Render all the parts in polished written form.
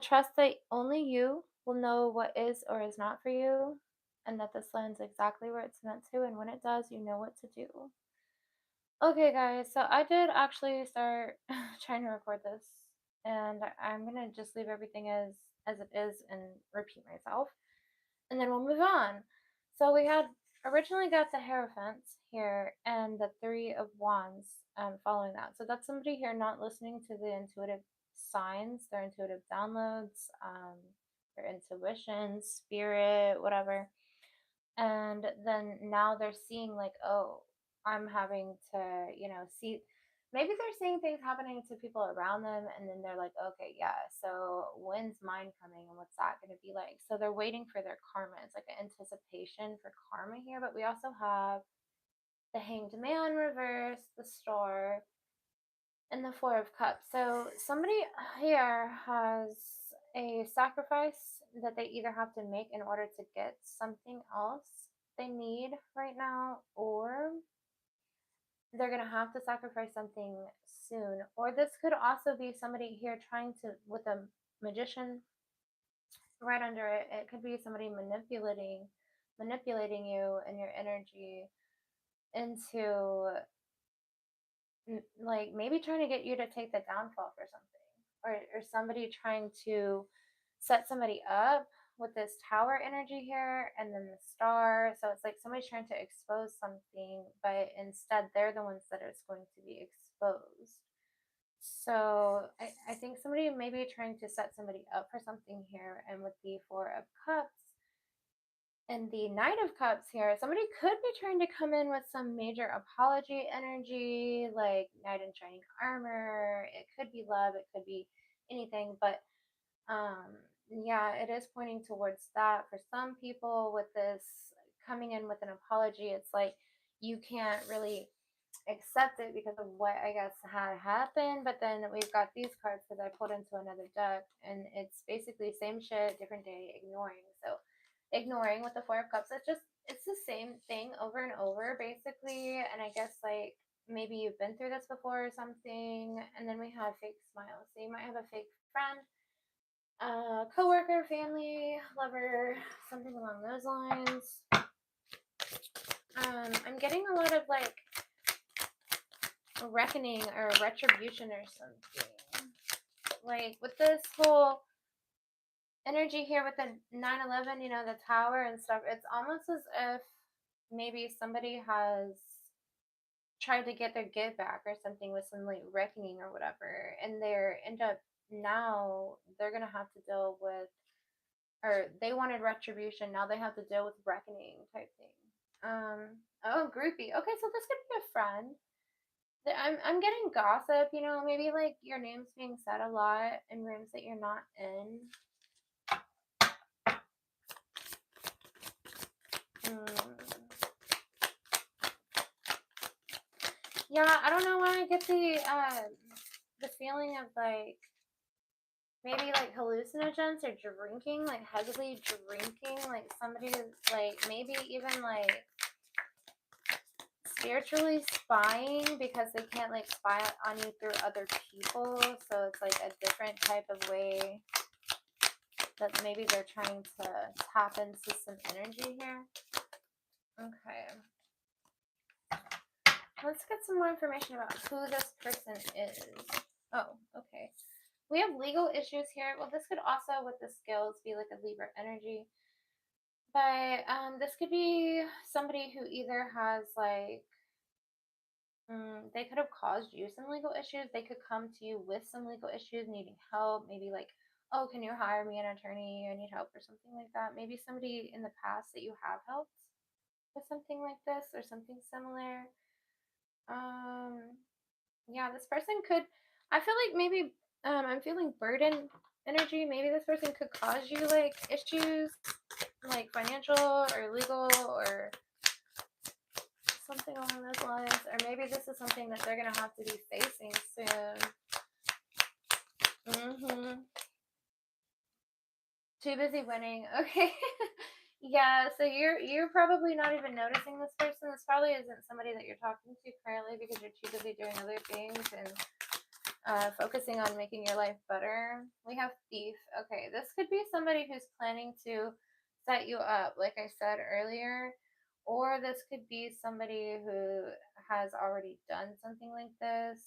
trust that only you will know what is or is not for you, and that this lands exactly where it's meant to, and when it does, you know what to do. Okay, guys, so I did actually start trying to record this, and I'm gonna just leave everything as it is and repeat myself, and then we'll move on. So we had originally got the Hierophant here and the Three of Wands following that. So that's somebody here not listening to the intuitive signs, their intuitive downloads, their intuition, spirit, whatever. And then now they're seeing like, oh, I'm having to, see, maybe they're seeing things happening to people around them, and then they're like, okay, yeah, so when's mine coming and what's that going to be like? So they're waiting for their karma. It's like an anticipation for karma here. But we also have the Hanged Man reverse, the Star, and the Four of Cups. So somebody here has a sacrifice that they either have to make in order to get something else they need right now, or they're going to have to sacrifice something soon. Or this could also be somebody here trying to, with a magician right under it, it could be somebody manipulating you and your energy into like maybe trying to get you to take the downfall for something, or somebody trying to set somebody up with this tower energy here and then the star. So it's like somebody's trying to expose something, but instead they're the ones that is going to be exposed. So I think somebody may be trying to set somebody up for something here. And with the Four of Cups and the Knight of Cups here, somebody could be trying to come in with some major apology energy, like knight in shining armor. It could be love, it could be anything, but yeah, it is pointing towards that for some people. With this coming in with an apology, it's like you can't really accept it because of what I guess had happened. But then we've got these cards because I pulled into another deck, and it's basically same shit, different day, ignoring. So ignoring with the Four of Cups, it's the same thing over and over basically. And I guess like maybe you've been through this before or something. And then we have fake smiles. So you might have a fake friend, coworker, family, lover, something along those lines. I'm getting a lot of like reckoning or retribution or something. Like with this whole energy here with the 9/11, the tower and stuff, it's almost as if maybe somebody has tried to get their give back or something with some like reckoning or whatever, and they're end up now they're gonna have to deal with, or they wanted retribution, now they have to deal with reckoning type thing. Oh, groupie. Okay, so this could be a friend. I'm getting gossip, maybe like your name's being said a lot in rooms that you're not in. Yeah, I don't know why I get the feeling of like maybe like hallucinogens or drinking, like heavily drinking, like somebody is like maybe even like spiritually spying because they can't like spy on you through other people. So it's like a different type of way that maybe they're trying to tap into some energy here. Okay. Let's get some more information about who this person is. Oh, okay. We have legal issues here. Well, this could also, with the skills, be like a Libra energy. But this could be somebody who either has like, they could have caused you some legal issues. They could come to you with some legal issues, needing help. Maybe like, oh, can you hire me an attorney? I need help or something like that. Maybe somebody in the past that you have helped with something like this or something similar. Yeah, this person could, I feel like maybe, I'm feeling burden energy. Maybe this person could cause you like issues, like financial or legal or something along those lines. Or maybe this is something that they're gonna have to be facing soon. Too busy winning. Okay. Yeah, so you're probably not even noticing this person. This probably isn't somebody that you're talking to currently because you're too busy doing other things, and focusing on making your life better. We have thief. Okay, this could be somebody who's planning to set you up, like I said earlier, or this could be somebody who has already done something like this.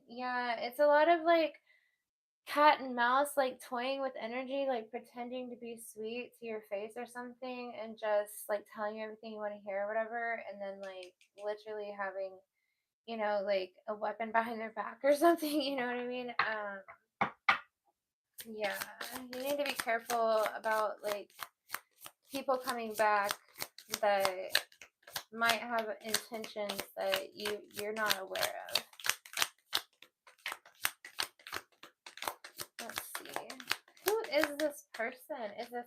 Yeah, it's a lot of like cat and mouse, like toying with energy, like pretending to be sweet to your face or something, and just like telling you everything you want to hear or whatever, and then like literally having, you know, like a weapon behind their back or something, you know what I mean? Yeah, you need to be careful about like people coming back that might have intentions that you're not aware of. Let's see. Who is this person? Is this,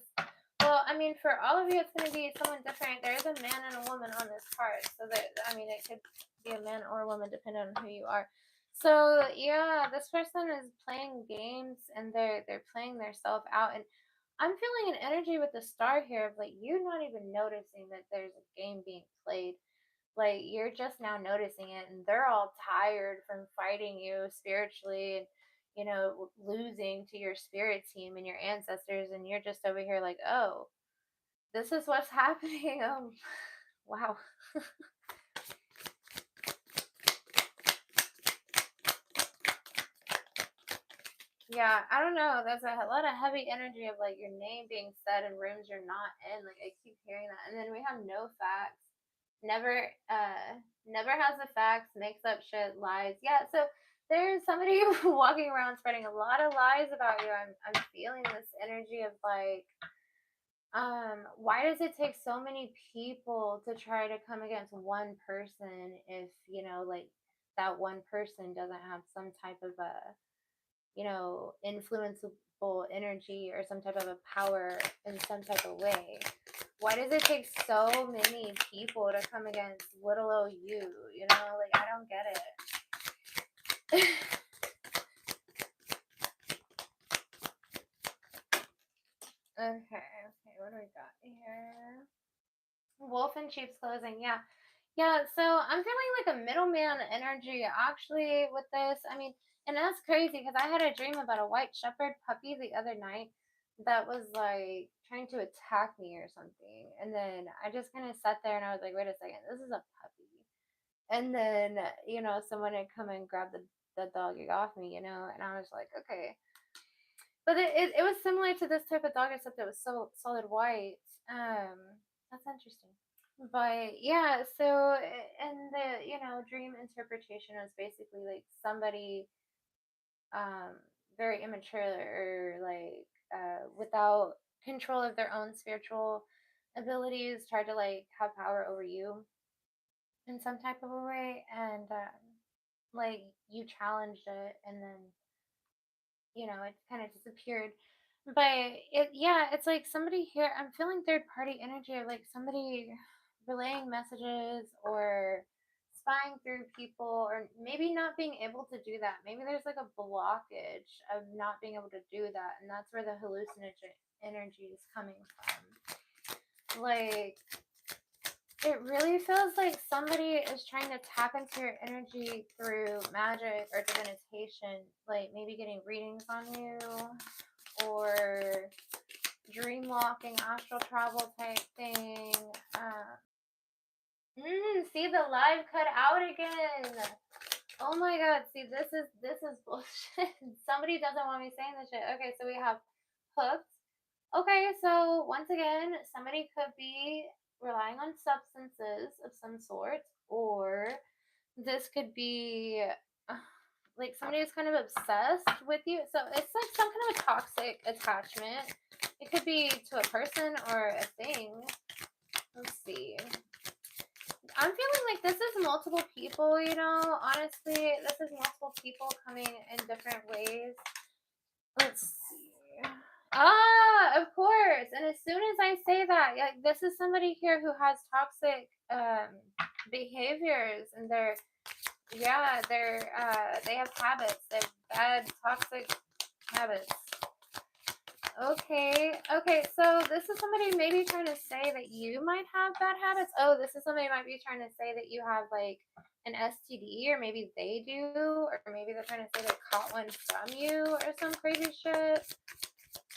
well, I mean, for all of you, it's going to be someone different. There is a man and a woman on this card. So that, I mean, it could be a man or a woman depending on who you are. So yeah, this person is playing games and they're playing their self out. And I'm feeling an energy with the star here of like you not even noticing that there's a game being played. Like you're just now noticing it, and they're all tired from fighting you spiritually and, you know, losing to your spirit team and your ancestors, and you're just over here like, oh, this is what's happening. Wow. Yeah, I don't know. There's a lot of heavy energy of like your name being said in rooms you're not in. Like I keep hearing that. And then we have no facts. Never has the facts, makes up shit, lies. Yeah, so there's somebody walking around spreading a lot of lies about you. I'm feeling this energy of like, why does it take so many people to try to come against one person if, you know, like that one person doesn't have some type of a, you know, influenceable energy or some type of a power in some type of way? Why does it take so many people to come against little old you? You know, like I don't get it. Okay, what do we got here? Wolf in sheep's clothing, yeah. Yeah, so I'm feeling like a middleman energy actually with this. I mean, and that's crazy because I had a dream about a white shepherd puppy the other night that was like trying to attack me or something. And then I just kind of sat there and I was like, wait a second, this is a puppy. And then, you know, someone had come and grabbed the doggy off me, you know, and I was like, okay. But it was similar to this type of dog, except it was so solid white. That's interesting. But yeah, so and the, you know, dream interpretation was basically like somebody um very immature or like without control of their own spiritual abilities tried to like have power over you in some type of a way, and like you challenged it, and then, you know, it kind of disappeared. But it, yeah, it's like somebody here, I'm feeling third party energy of like somebody relaying messages or spying through people, or maybe not being able to do that. Maybe there's like a blockage of not being able to do that, and that's where the hallucinatory energy is coming from. Like it really feels like somebody is trying to tap into your energy through magic or divination, like maybe getting readings on you or dream walking, astral travel type thing. See the live cut out again. Oh my god, see this is bullshit. Somebody doesn't want me saying this shit. Okay, so we have hooked. Okay, so once again, somebody could be relying on substances of some sort, or this could be like somebody who's kind of obsessed with you. So it's like some kind of a toxic attachment. It could be to a person or a thing. Let's see. I'm feeling like this is multiple people, you know, honestly, this is multiple people coming in different ways. Let's see. Ah, of course. And as soon as I say that, like this is somebody here who has toxic behaviors, and they're they have habits. They have bad toxic habits. Okay, okay, so this is somebody maybe trying to say that you might have bad habits. Oh, this is somebody might be trying to say that you have like an STD, or maybe they do, or maybe they're trying to say they caught one from you or some crazy shit.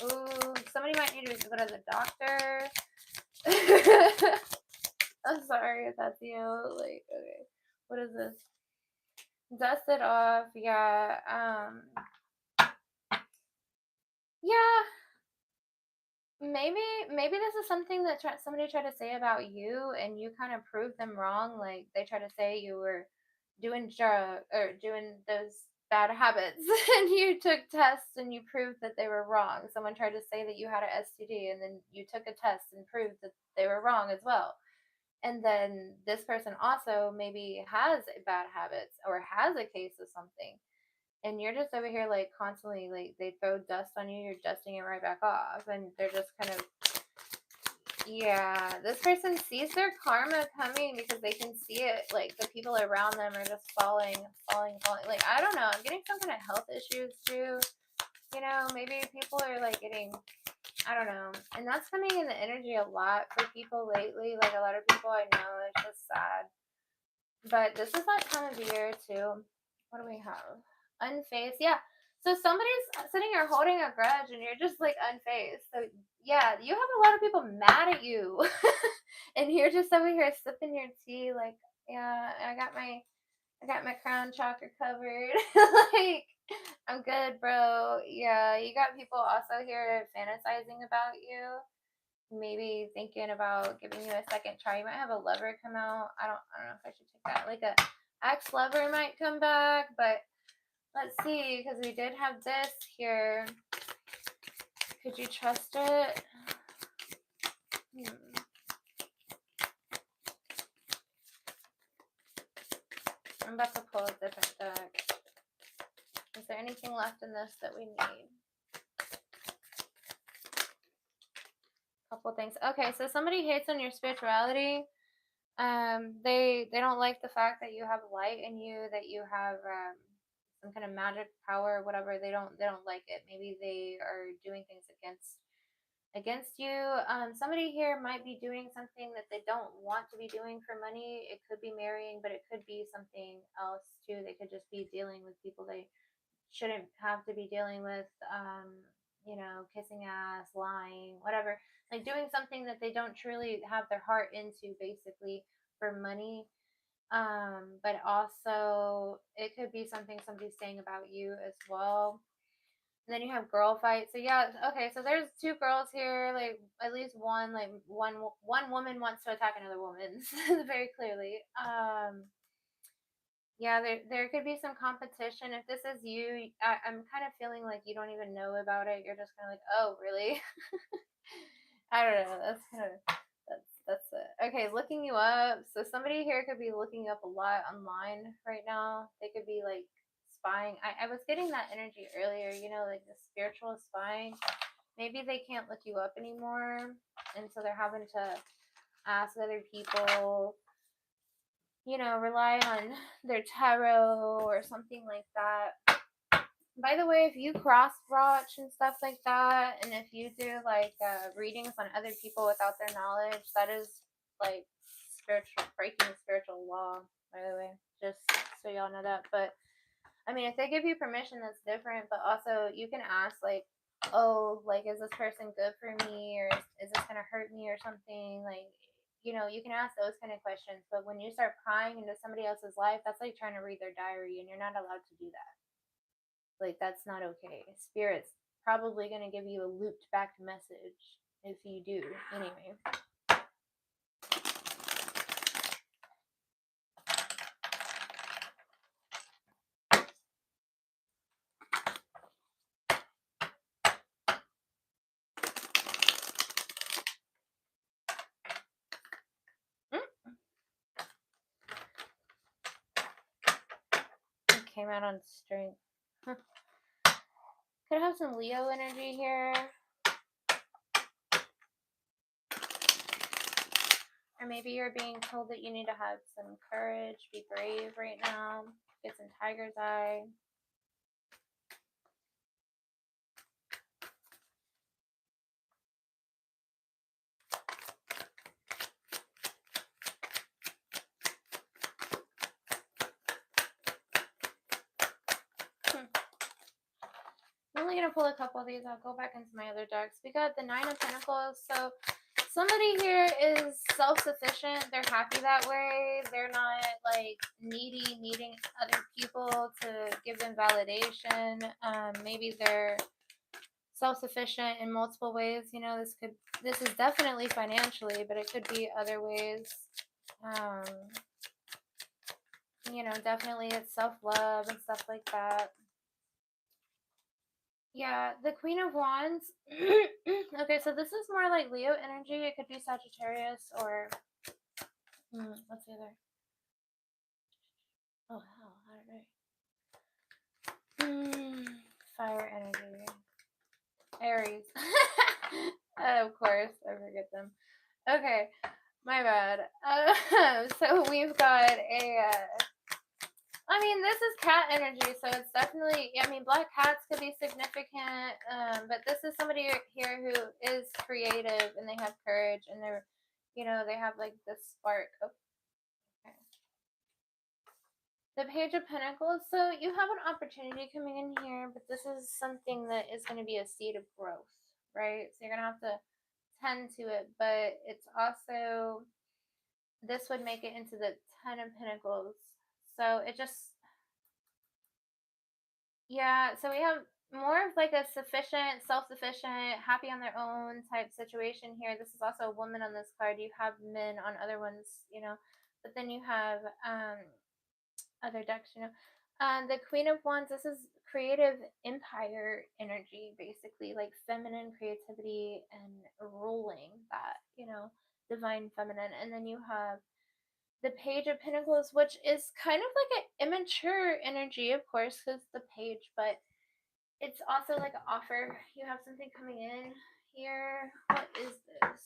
Ooh, somebody might need to go to the doctor. I'm sorry if that's you. Like, okay, what is this? Dust it off. Yeah. Yeah. Maybe this is something that somebody tried to say about you, and you kind of proved them wrong. Like they tried to say you were doing drug or doing those bad habits, and you took tests and you proved that they were wrong. Someone tried to say that you had an STD, and then you took a test and proved that they were wrong as well. And then this person also maybe has bad habits or has a case of something, and you're just over here like constantly, like they throw dust on you, you're dusting it right back off, and they're just kind of, yeah, this person sees their karma coming because they can see it. Like the people around them are just falling. Like, I don't know, I'm getting some kind of health issues too. You know, maybe people are like getting, I don't know, and that's coming in the energy a lot for people lately. Like a lot of people I know, it's just sad. But this is that time of year too. What do we have? Unfazed. Yeah. So somebody's sitting here holding a grudge, and you're just like unfazed. So yeah, you have a lot of people mad at you, and you're just over here sipping your tea. Like, yeah, I got my crown chakra covered. Like, I'm good, bro. Yeah, you got people also here fantasizing about you, maybe thinking about giving you a second try. You might have a lover come out. I don't know if I should take that. Like a ex-lover might come back, but let's see, because we did have this here. Could you trust it? I'm about to pull a different deck. Is there anything left in this that we need? Couple things. Okay, so somebody hates on your spirituality. They don't like the fact that you have light in you, that you have some kind of magic power, whatever. They don't like it. Maybe they are doing things against you. Somebody here might be doing something that they don't want to be doing for money. It could be marrying, but it could be something else too. They could just be dealing with people they shouldn't have to be dealing with. You know, kissing ass, lying, whatever. Like doing something that they don't truly have their heart into, basically for money. But also it could be something somebody's saying about you as well. And then you have girl fight. So yeah, okay, so there's two girls here, like at least one, like one woman wants to attack another woman very clearly. Yeah, there could be some competition. If this is you, I'm kind of feeling like you don't even know about it. You're just kind of like, oh, really? I don't know. That's kind of that's it. Okay, looking you up. So somebody here could be looking up a lot online right now. They could be like spying. I was getting that energy earlier. You know, like the spiritual spying. Maybe they can't look you up anymore, and so they're having to ask other people, you know, rely on their tarot or something like that. By the way, if you cross watch and stuff like that, and if you do like readings on other people without their knowledge, that is like spiritual, breaking spiritual law. By the way, just so y'all know that. But I mean, if they give you permission, that's different. But also, you can ask like, oh, like, is this person good for me, or is this gonna hurt me, or something? Like, you know, you can ask those kind of questions. But when you start prying into somebody else's life, that's like trying to read their diary, and you're not allowed to do that. Like, that's not okay. Spirit's probably gonna give you a looped back message if you do. Anyway. It came out on strength. Could have some Leo energy here. Or maybe you're being told that you need to have some courage, be brave right now, get some tiger's eye. pull a couple of these. I'll go back into my other decks. We got the Nine of Pentacles. So somebody here is self-sufficient. They're happy that way. They're not like needing other people to give them validation. Maybe they're self-sufficient in multiple ways. You know, this is definitely financially, but it could be other ways. You know, definitely it's self-love and stuff like that. Yeah, the Queen of Wands. Okay, so this is more like Leo energy. It could be Sagittarius or what's the other? Oh hell, how did I? Fire energy. Aries. Of course, I forget them. Okay, my bad. So we've got a. I mean, this is cat energy, so it's definitely. I mean, black cats could be significant, but this is somebody here who is creative and they have courage and they're, you know, they have like this spark. Oh, okay. The Page of Pentacles. So you have an opportunity coming in here, but this is something that is going to be a seed of growth, right? So you're going to have to tend to it, but it's also, this would make it into the Ten of Pentacles. So it just, yeah, so we have more of like a sufficient, self-sufficient, happy on their own type situation here. This is also a woman on this card. You have men on other ones, you know, but then you have other decks, you know. The Queen of Wands, this is creative empire energy, basically, like feminine creativity and ruling that, you know, divine feminine. And then you have the Page of Pentacles, which is kind of like an immature energy, of course, because the page, but it's also like an offer. You have something coming in here. What is this?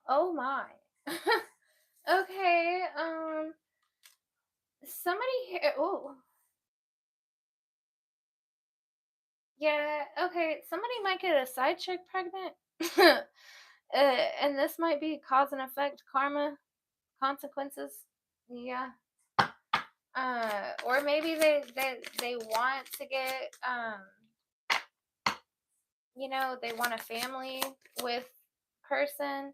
Oh my. Okay, somebody here. Oh, yeah. Okay, somebody might get a side chick pregnant, and this might be cause and effect, karma, consequences. Yeah. Or maybe they want to get you know, they want a family with person,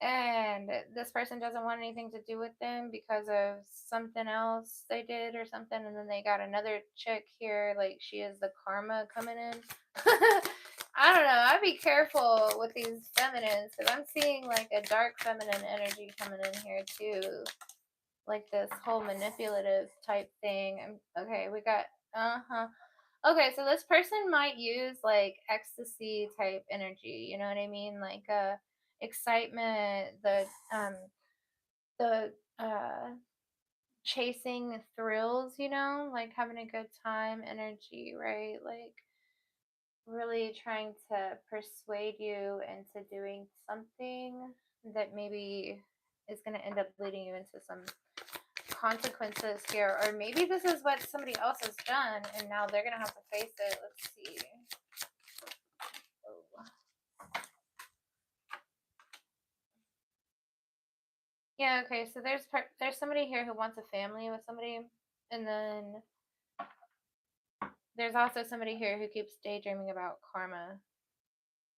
and this person doesn't want anything to do with them because of something else they did or something, and then they got another chick here, like she is the karma coming in. I don't know, I'd be careful with these feminines because I'm seeing like a dark feminine energy coming in here too, like this whole manipulative type thing. Okay, we got okay, so this person might use like ecstasy type energy, you know what I mean, like excitement, the chasing thrills, you know, like having a good time energy, right? Like really trying to persuade you into doing something that maybe is going to end up leading you into some consequences here, or maybe this is what somebody else has done and now they're going to have to face it. Let's see. Oh. Yeah, okay, so there's somebody here who wants a family with somebody, and then there's also somebody here who keeps daydreaming about karma,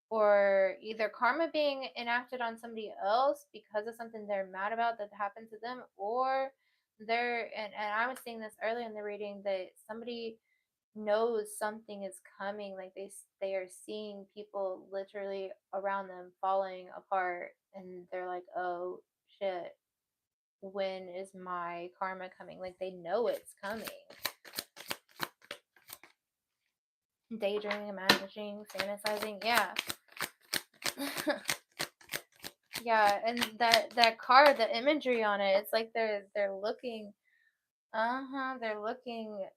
or either karma being enacted on somebody else because of something they're mad about that happened to them, or they're and I was saying this earlier in the reading that somebody knows something is coming, like they are seeing people literally around them falling apart, and they're like, oh shit, when is my karma coming? Like they know it's coming. Daydreaming, imagining, fantasizing, yeah. Yeah, and that card, the imagery on it, it's like they're looking, they're looking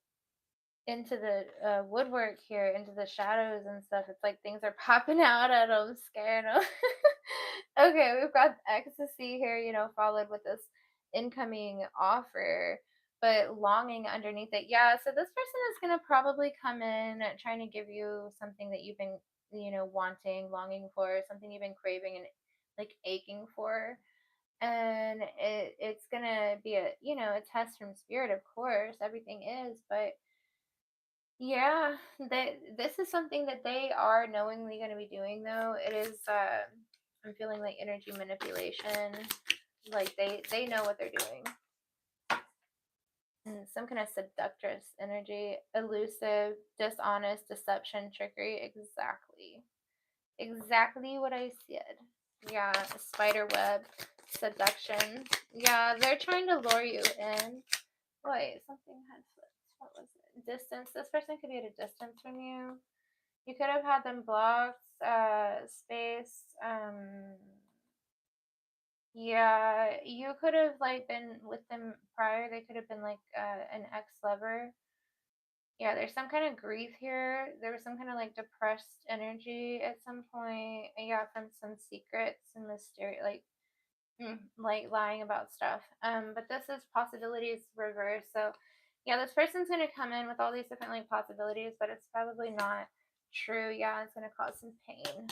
into the woodwork here, into the shadows and stuff. It's like things are popping out at them, scaring them. Okay, we've got ecstasy here, you know, followed with this incoming offer, but longing underneath it. Yeah, so this person is going to probably come in trying to give you something that you've been you know, wanting, longing for, something you've been craving and like aching for. And it's gonna be a, you know, a test from spirit, of course, everything is, but yeah, this is something that they are knowingly going to be doing, though. It is, I'm feeling like energy manipulation. Like they know what they're doing. Some kind of seductress energy, elusive, dishonest, deception, trickery. Exactly what I said. Yeah, spider web, seduction. Yeah, they're trying to lure you in. Wait, something had flipped. What was it? Distance. This person could be at a distance from you. You could have had them blocked, space. Yeah, you could have like been with them prior. They could have been like an ex-lover. Yeah, there's some kind of grief here. There was some kind of like depressed energy at some point. Yeah, from some secrets and mysterious, like lying about stuff. But this is possibilities reversed. So, yeah, this person's gonna come in with all these different like possibilities, but it's probably not true. Yeah, it's gonna cause some pain.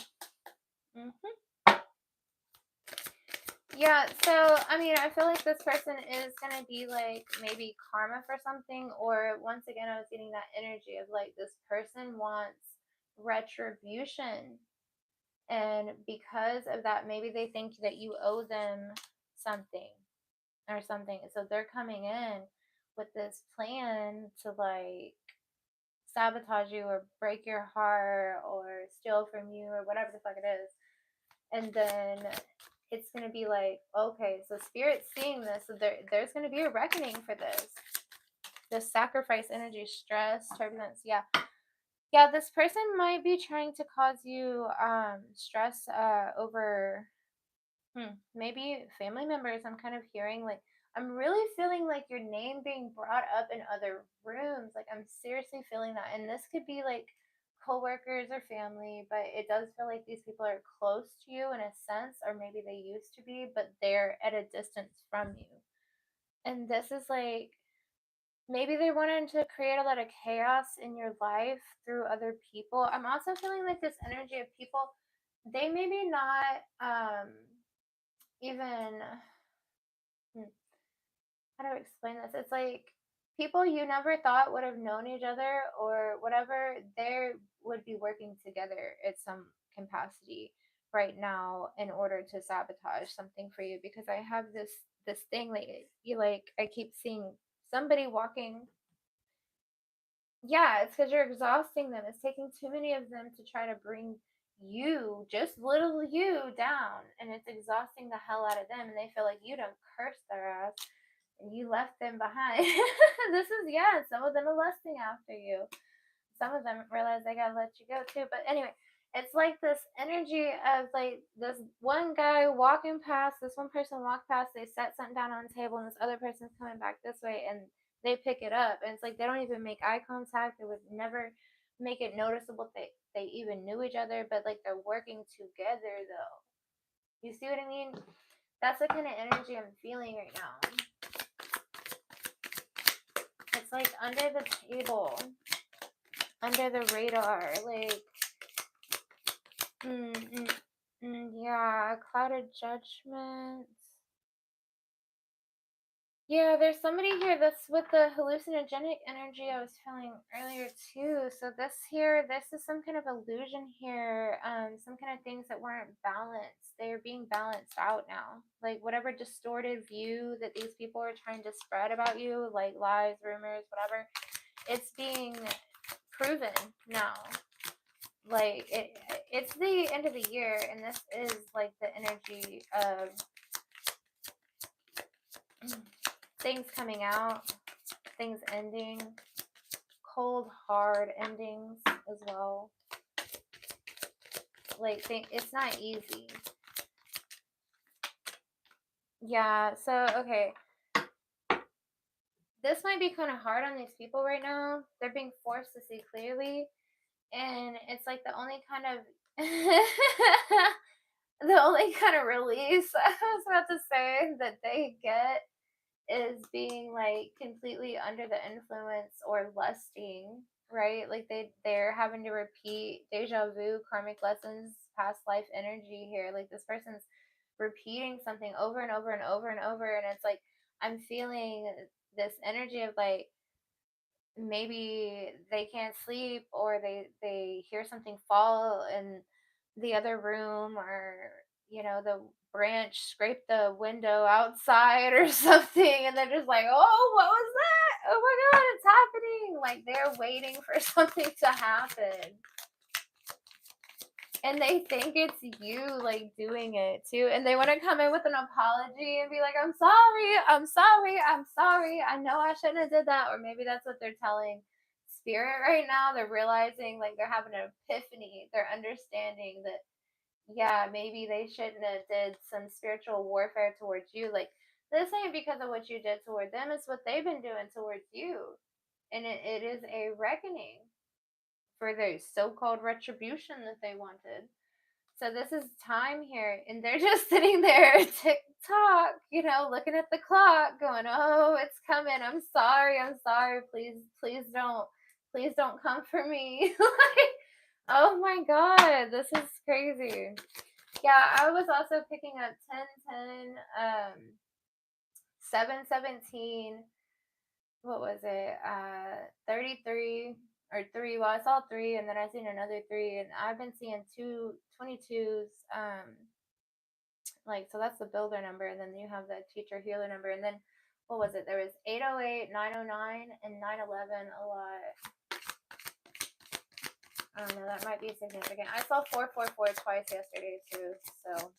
Yeah, so I mean, I feel like this person is gonna be like maybe karma for something, or once again, I was getting that energy of like this person wants retribution, and because of that, maybe they think that you owe them something or something. So they're coming in with this plan to like sabotage you or break your heart or steal from you or whatever the fuck it is. And then it's going to be like, okay, so spirit's seeing this, so there's going to be a reckoning for this. The sacrifice energy, stress, turbulence. Yeah, this person might be trying to cause you stress over maybe family members. I'm kind of hearing like, I'm really feeling like your name being brought up in other rooms. Like I'm seriously feeling that. And this could be like coworkers or family, but it does feel like these people are close to you in a sense, or maybe they used to be, but they're at a distance from you. And this is like, maybe they wanted to create a lot of chaos in your life through other people. I'm also feeling like this energy of people, they maybe not even how do I explain this? It's like people you never thought would have known each other or whatever, they would be working together at some capacity right now in order to sabotage something for you, because I have this thing like you like I keep seeing somebody walking. Yeah, it's because you're exhausting them. It's taking too many of them to try to bring you, just little you, down. And it's exhausting the hell out of them. And they feel like you don't curse their ass and you left them behind. This is, yeah, some of them are lusting after you. Some of them realize they gotta let you go too. But anyway, it's like this energy of like this one guy walking past, this one person walked past, they set something down on the table, and this other person's coming back this way, and they pick it up. And it's like they don't even make eye contact. They would never make it noticeable that they even knew each other, but like they're working together though. You see what I mean? That's the kind of energy I'm feeling right now. It's like under the table, under the radar, like, yeah, clouded judgment. Yeah, there's somebody here that's with the hallucinogenic energy I was feeling earlier too. So this here, this is some kind of illusion here. Some kind of things that weren't balanced. They are being balanced out now. Like whatever distorted view that these people are trying to spread about you, like lies, rumors, whatever, it's being proven now. Like it's the end of the year, and this is like the energy of things coming out, things ending, cold hard endings as well. Like it's not easy. Yeah, so okay, this might be kind of hard on these people right now. They're being forced to see clearly, and it's like the only kind of the only kind of release I was about to say that they get is being like completely under the influence or lusting right? Like they're having to repeat deja vu, karmic lessons, past life energy here. Like this person's repeating something over and over and over and over, and it's like I'm feeling this energy of like maybe they can't sleep, or they hear something fall in the other room, or the branch scraped the window outside or something, and they're just like, oh, what was that? Oh my god, it's happening. Like they're waiting for something to happen, and they think it's you like doing it too, and they want to come in with an apology and be like, I'm sorry, I know I shouldn't have did that. Or maybe that's what they're telling spirit right now. They're realizing, like, they're having an epiphany. They're understanding that, yeah, maybe they shouldn't have did some spiritual warfare towards you. Like, this ain't because of what you did toward them, it's what they've been doing towards you. And it is a reckoning for their so-called retribution that they wanted. So this is time here, and they're just sitting there, tick tock, looking at the clock, going, "Oh, it's coming. I'm sorry. Please don't come for me." Like, oh my god, this is crazy. Yeah, I was also picking up 10, 7, 17. What was it? 33 or 3. Well, I saw 3, and then I seen another 3, and I've been seeing 22s. Like, so that's the builder number, and then you have the teacher healer number, and then what was it? There was 808, 909, and 911 a lot. I don't know, that might be significant. I saw 444 twice yesterday too, so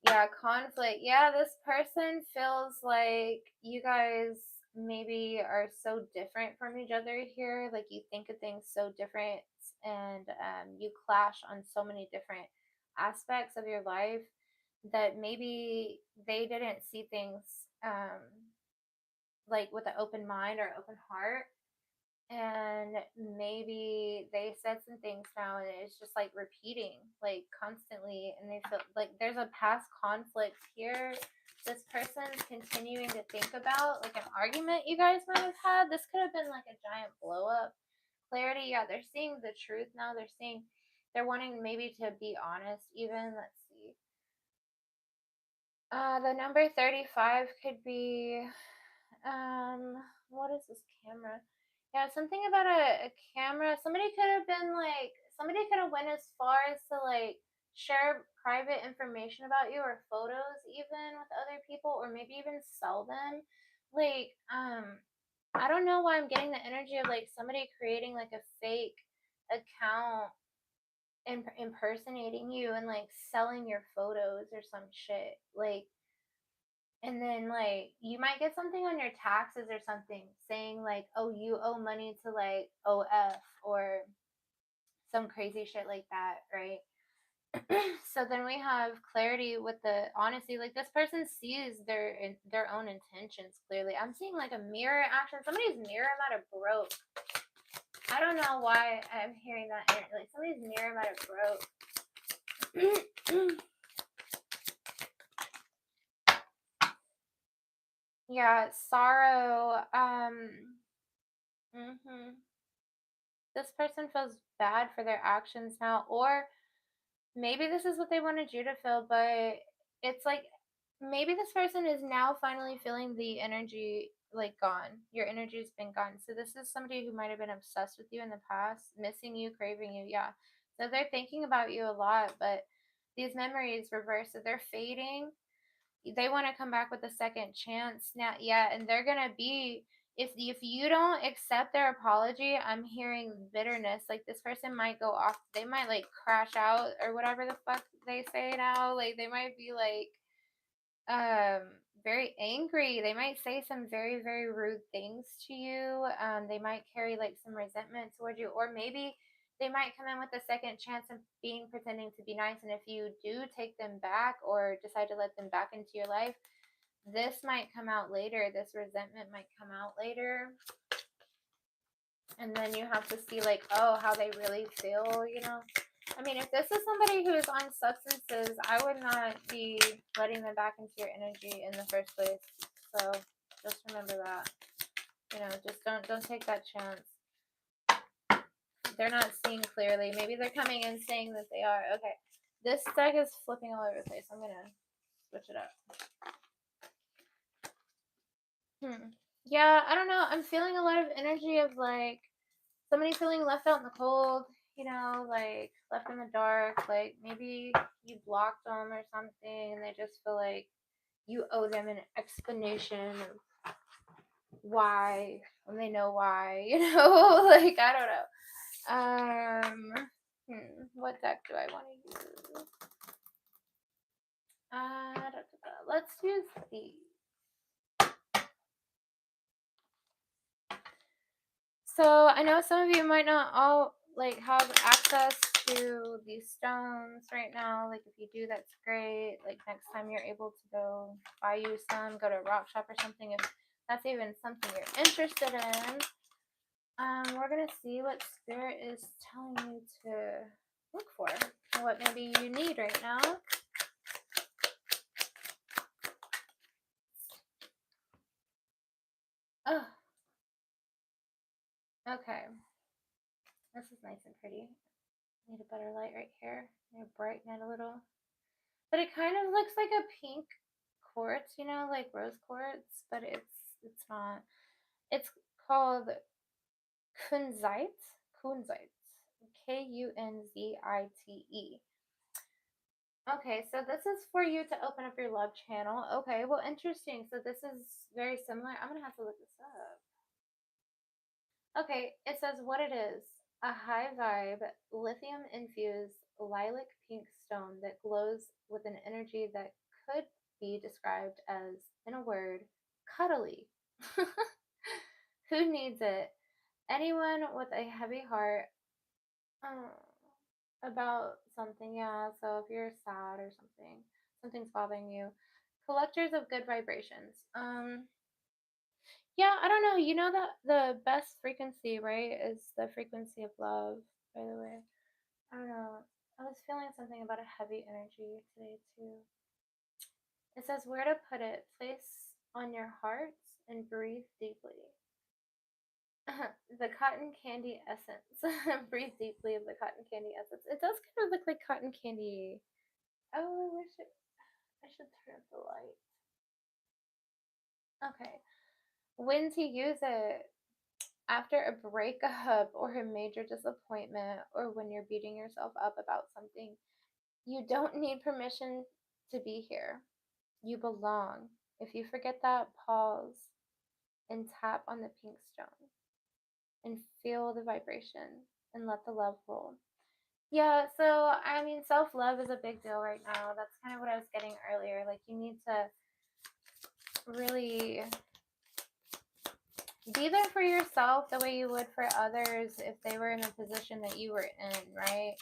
yeah, conflict. Yeah, this person feels like you guys maybe are so different from each other here. Like, you think of things so different, and you clash on so many different aspects of your life that maybe they didn't see things like with an open mind or open heart. And maybe they said some things now, and it's just like repeating like constantly, and they feel like there's a past conflict here this person's continuing to think about, like an argument you guys might have had. This could have been like a giant blow up. Clarity, yeah, they're seeing the truth now. They're wanting maybe to be honest even. Let's see. The number 35 could be what is this camera? Yeah, something about a camera. Somebody could have went as far as to like share private information about you, or photos even with other people, or maybe even sell them. Like, I don't know why I'm getting the energy of like somebody creating like a fake account and impersonating you and like selling your photos or some shit. Like, and then like you might get something on your taxes or something saying like, oh, you owe money to like OF or some crazy shit like that, right? So then we have clarity with the honesty. Like, this person sees their own intentions clearly. I'm seeing like a mirror action. Somebody's mirror might have broke. I don't know why I'm hearing that. Like, somebody's mirror might have broke. Yeah, sorrow. This person feels bad for their actions now, or maybe this is what they wanted you to feel, but it's like maybe this person is now finally feeling the energy like gone. Your energy's been gone. So this is somebody who might have been obsessed with you in the past, missing you, craving you. Yeah. So they're thinking about you a lot, but these memories reverse, so they're fading. They want to come back with a second chance now. Yeah, and they're gonna be, if you don't accept their apology, I'm hearing bitterness. Like, this person might go off, they might like crash out or whatever the fuck they say now. Like, they might be like very angry. They might say some very, very rude things to you. They might carry like some resentment towards you, or maybe they might come in with a second chance of pretending to be nice. And if you do take them back or decide to let them back into your life, this might come out later. This resentment might come out later. And then you have to see like, oh, how they really feel, I mean, if this is somebody who is on substances, I would not be letting them back into your energy in the first place. So just remember that. You know, just don't take that chance. They're not seeing clearly. Maybe they're coming in saying that they are. Okay. This deck is flipping all over the place. I'm gonna switch it up. Yeah, I don't know. I'm feeling a lot of energy of like somebody feeling left out in the cold, you know, like left in the dark. Like maybe you blocked them or something and they just feel like you owe them an explanation of why, and they know why, you know, like I don't know. What deck do I want to use? Let's use these. So I know some of you might not all like have access to these stones right now. Like if you do, that's great. Like next time you're able to go buy you some, go to a rock shop or something if that's even something you're interested in. We're gonna see what spirit is telling you to look for, what maybe you need right now. Oh, okay. This is nice and pretty. Need a better light right here. Need to brighten it a little. But it kind of looks like a pink quartz, you know, like rose quartz, but it's not. It's called kunzite. Kunzite. Kunzite. Okay, so this is for you to open up your love channel. Okay, well, interesting. So this is very similar. I'm gonna have to look this up. Okay, it says what it is. A high vibe, lithium infused lilac pink stone that glows with an energy that could be described as, in a word, cuddly. Who needs it? Anyone with a heavy heart about something, yeah. So if you're sad or something, something's bothering you. Collectors of good vibrations. Yeah, I don't know. You know that the best frequency, right, is the frequency of love, by the way. I don't know. I was feeling something about a heavy energy today too. It says where to put it. Place on your heart and breathe deeply. The cotton candy essence. Breathe deeply of the cotton candy essence. It does kind of look like cotton candy. Oh, I should turn up the light. Okay. When to use it. After a breakup or a major disappointment, or when you're beating yourself up about something, you don't need permission to be here. You belong. If you forget that, pause and tap on the pink stone and feel the vibration and let the love roll. Yeah, so I mean, self love is a big deal right now. That's kind of what I was getting earlier. Like, you need to really be there for yourself the way you would for others if they were in the position that you were in, right?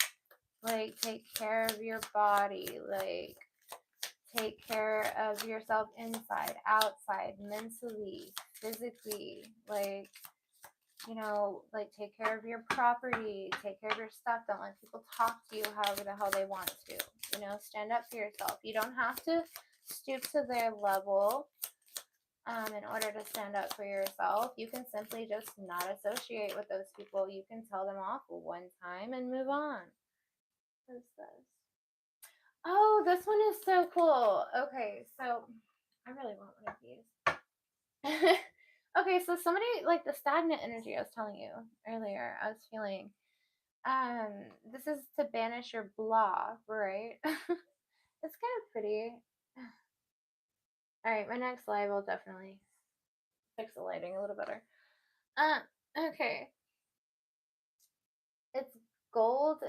Like, take care of your body, like, take care of yourself inside, outside, mentally, physically, like, you know, like, take care of your property, take care of your stuff. Don't let people talk to you however the hell they want to, you know, stand up for yourself. You don't have to stoop to their level in order to stand up for yourself. You can simply just not associate with those people. You can tell them off one time and move on. What is this? Oh, this one is so cool. Okay, so I really want one of these. Okay, so somebody, like the stagnant energy I was telling you earlier, I was feeling. This is to banish your blah, right? It's kind of pretty. All right, my next live will definitely fix the lighting a little better. Okay. It's gold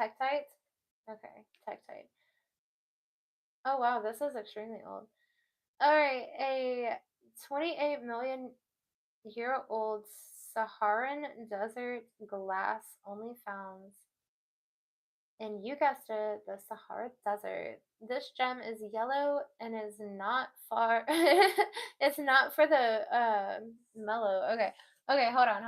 tektite. Okay, tektite. Oh wow, this is extremely old. All right, a 28 million year old Saharan desert glass only found in, you guessed it, the Sahara Desert. This gem is yellow and is not far. It's not for the mellow. Okay, okay, hold on.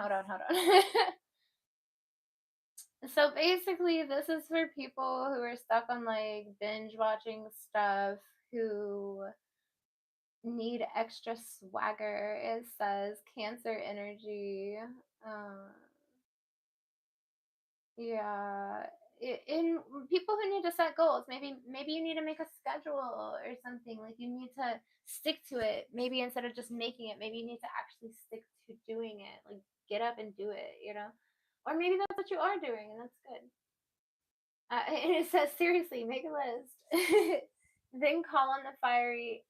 So basically, this is for people who are stuck on like binge watching stuff, who need extra swagger. It says Cancer energy. Uh, yeah. In people who need to set goals, maybe you need to make a schedule or something. Like you need to stick to it. Maybe instead of just making it, maybe you need to actually stick to doing it. Like get up and do it, you know? Or maybe that's what you are doing, and that's good. And it says, seriously, make a list. Then call on the fiery,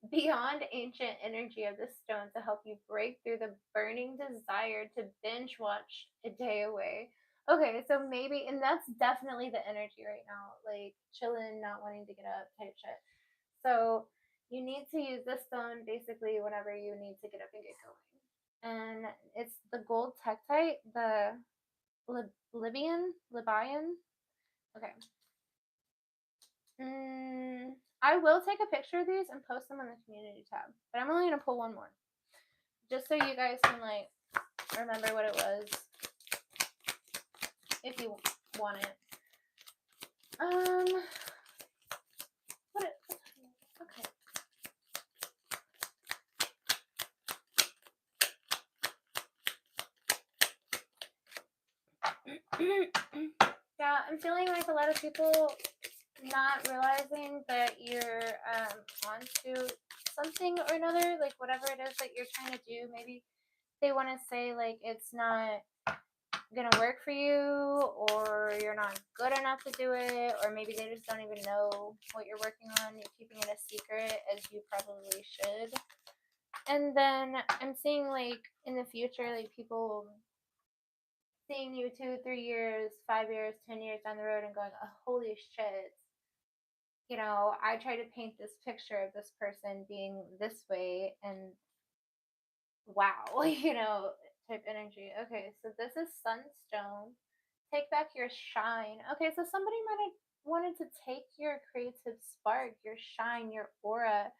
beyond ancient energy of the stone to help you break through the burning desire to binge watch a day away. Okay, so maybe, and that's definitely the energy right now, like chilling, not wanting to get up type shit. So you need to use this stone basically whenever you need to get up and get going. And it's the gold tektite, the Libyan. Okay. I will take a picture of these and post them on the community tab, but I'm only gonna pull one more, just so you guys can like remember what it was, if you want it. What? Okay. Yeah, I'm feeling like a lot of people not realizing that you're onto something or another, like whatever it is that you're trying to do. Maybe they want to say like it's not gonna work for you, or you're not good enough to do it, or maybe they just don't even know what you're working on. You're keeping it a secret, as you probably should. And then I'm seeing like in the future, like people seeing you 2, 3 years, 5 years, 10 years down the road and going, oh, holy shit, you know, I try to paint this picture of this person being this way, and wow, you know, type energy. Okay, so this is Sunstone. Take back your shine. Okay, so somebody might have wanted to take your creative spark, your shine, your aura,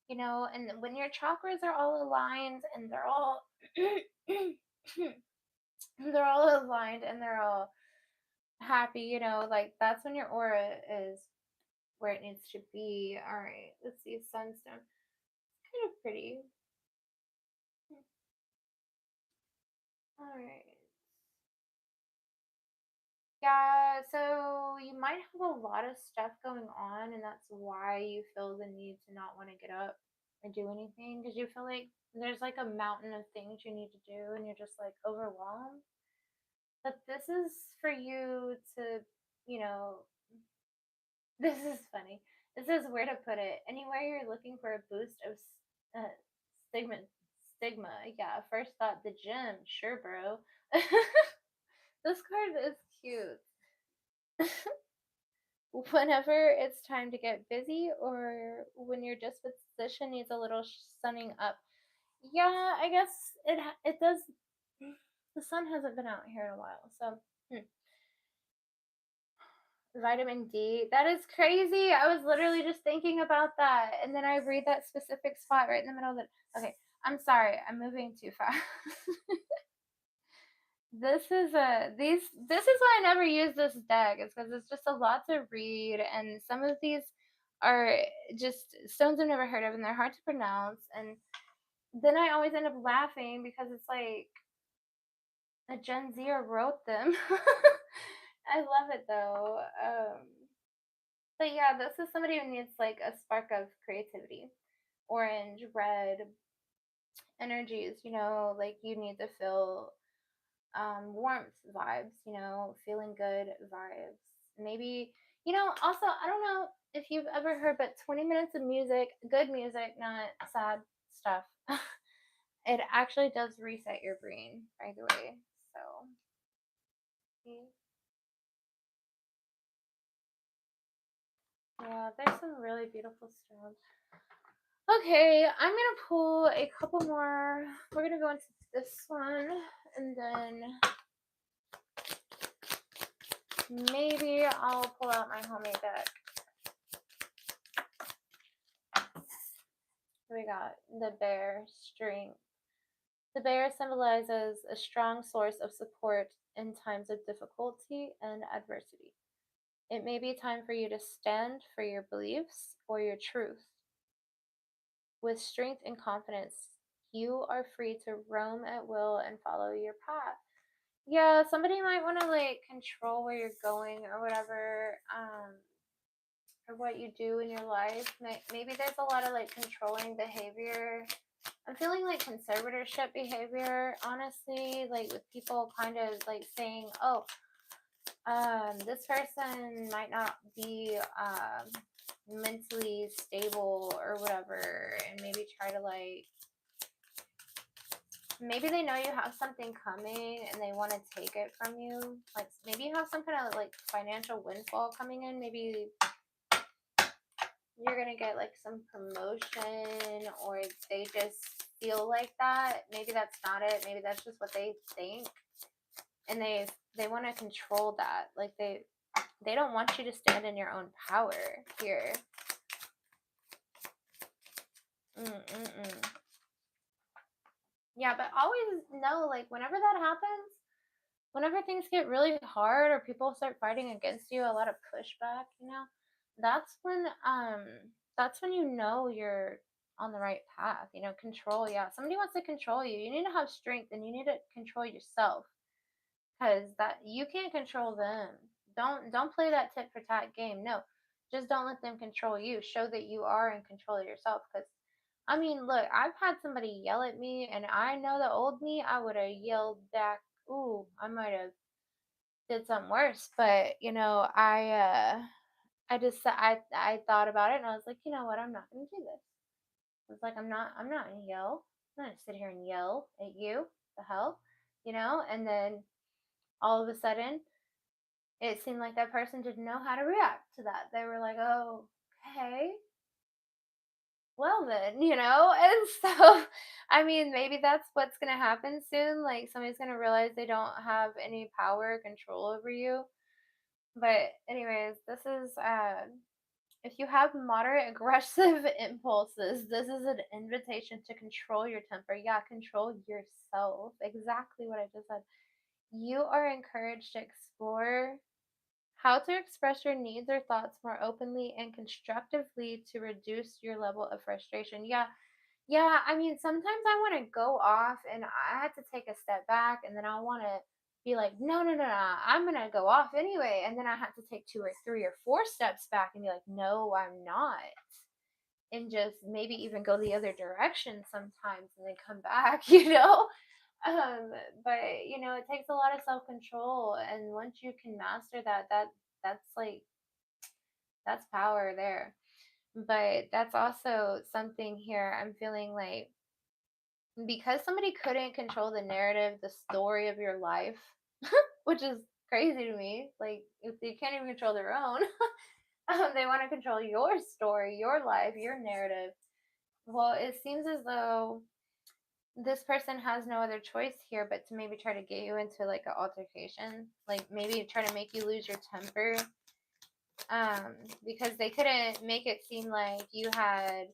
you know, and when your chakras are all aligned and they're all they're all aligned and they're all happy, you know, like that's when your aura is where it needs to be. All right, let's see, Sunstone. It's kind of pretty. All right. Yeah, so you might have a lot of stuff going on, and that's why you feel the need to not want to get up or do anything, because you feel like there's like a mountain of things you need to do, and you're just like overwhelmed. But this is for you to, you know, this is funny. This is where to put it. Anywhere you're looking for a boost of uh, stigma, stigma. Yeah, first thought the gym. Sure, bro. This card is cute. Whenever it's time to get busy, or when your disposition needs a little sunning up. Yeah, I guess it does. The sun hasn't been out here in a while, so vitamin D. That is crazy. I was literally just thinking about that, and then I read that specific spot right in the middle of it. Okay, I'm sorry. I'm moving too fast. This is why I never use this deck. It's because it's just a lot to read, and some of these are just stones I've never heard of, and they're hard to pronounce. And then I always end up laughing because it's like a Gen Zer wrote them. I love it though. But yeah, this is somebody who needs like a spark of creativity. Orange, red energies, you know, like you need to feel warmth vibes, you know, feeling good vibes. Maybe, you know, also, I don't know if you've ever heard, but 20 minutes of music, good music, not sad stuff, it actually does reset your brain, by the way. So, yeah, there's some really beautiful stones. Okay, I'm gonna pull a couple more. We're gonna go into this one, and then maybe I'll pull out my homemade deck. We got the bear strength. The bear symbolizes a strong source of support in times of difficulty and adversity. It may be time for you to stand for your beliefs or your truth. With strength and confidence, you are free to roam at will and follow your path. Yeah, somebody might want to like control where you're going or whatever, or what you do in your life. Maybe there's a lot of like controlling behavior. I'm feeling like conservatorship behavior, honestly, like with people kind of like saying, oh, this person might not be mentally stable or whatever, and maybe try to like, maybe they know you have something coming and they want to take it from you. Like maybe you have some kind of like financial windfall coming in. Maybe you're gonna get like some promotion, or they just feel like that. Maybe that's not it. Maybe that's just what they think, and they want to control that. Like they don't want you to stand in your own power here. Yeah, but always know, like, whenever that happens, whenever things get really hard or people start fighting against you, a lot of pushback, you know, that's when you know you're on the right path. You know, control. Yeah, somebody wants to control you. You need to have strength, and you need to control yourself, because that you can't control them. Don't play that tit for tat game. No, just don't let them control you. Show that you are in control of yourself. Because I mean, look, I've had somebody yell at me, and I know the old me, I would have yelled back. Ooh, I might have did something worse. But you know, I thought about it, and I was like, you know what, I'm not gonna do this. I was like, I'm not gonna yell. I'm not gonna sit here and yell at you. The hell, you know? And then all of a sudden, it seemed like that person didn't know how to react to that. They were like, oh, okay, well then, you know? And so, I mean, maybe that's what's going to happen soon. Like, somebody's going to realize they don't have any power or control over you. But, anyways, this is, if you have moderate aggressive impulses, this is an invitation to control your temper. Yeah, control yourself. Exactly what I just said. You are encouraged to explore how to express your needs or thoughts more openly and constructively to reduce your level of frustration. Yeah, yeah. I mean, sometimes I want to go off and I had to take a step back, and then I want to be like, no, no, no, no, I'm going to go off anyway. And then I had to take 2 or 3 or 4 steps back and be like, no, I'm not. And just maybe even go the other direction sometimes and then come back, you know? But you know, it takes a lot of self-control, and once you can master that, that's like that's power there. But that's also something here I'm feeling like, because somebody couldn't control the narrative, the story of your life, which is crazy to me. Like, if they can't even control their own, they want to control your story, your life, your narrative. Well, it seems as though this person has no other choice here but to maybe try to get you into like an altercation, like maybe try to make you lose your temper, because they couldn't make it seem like you had,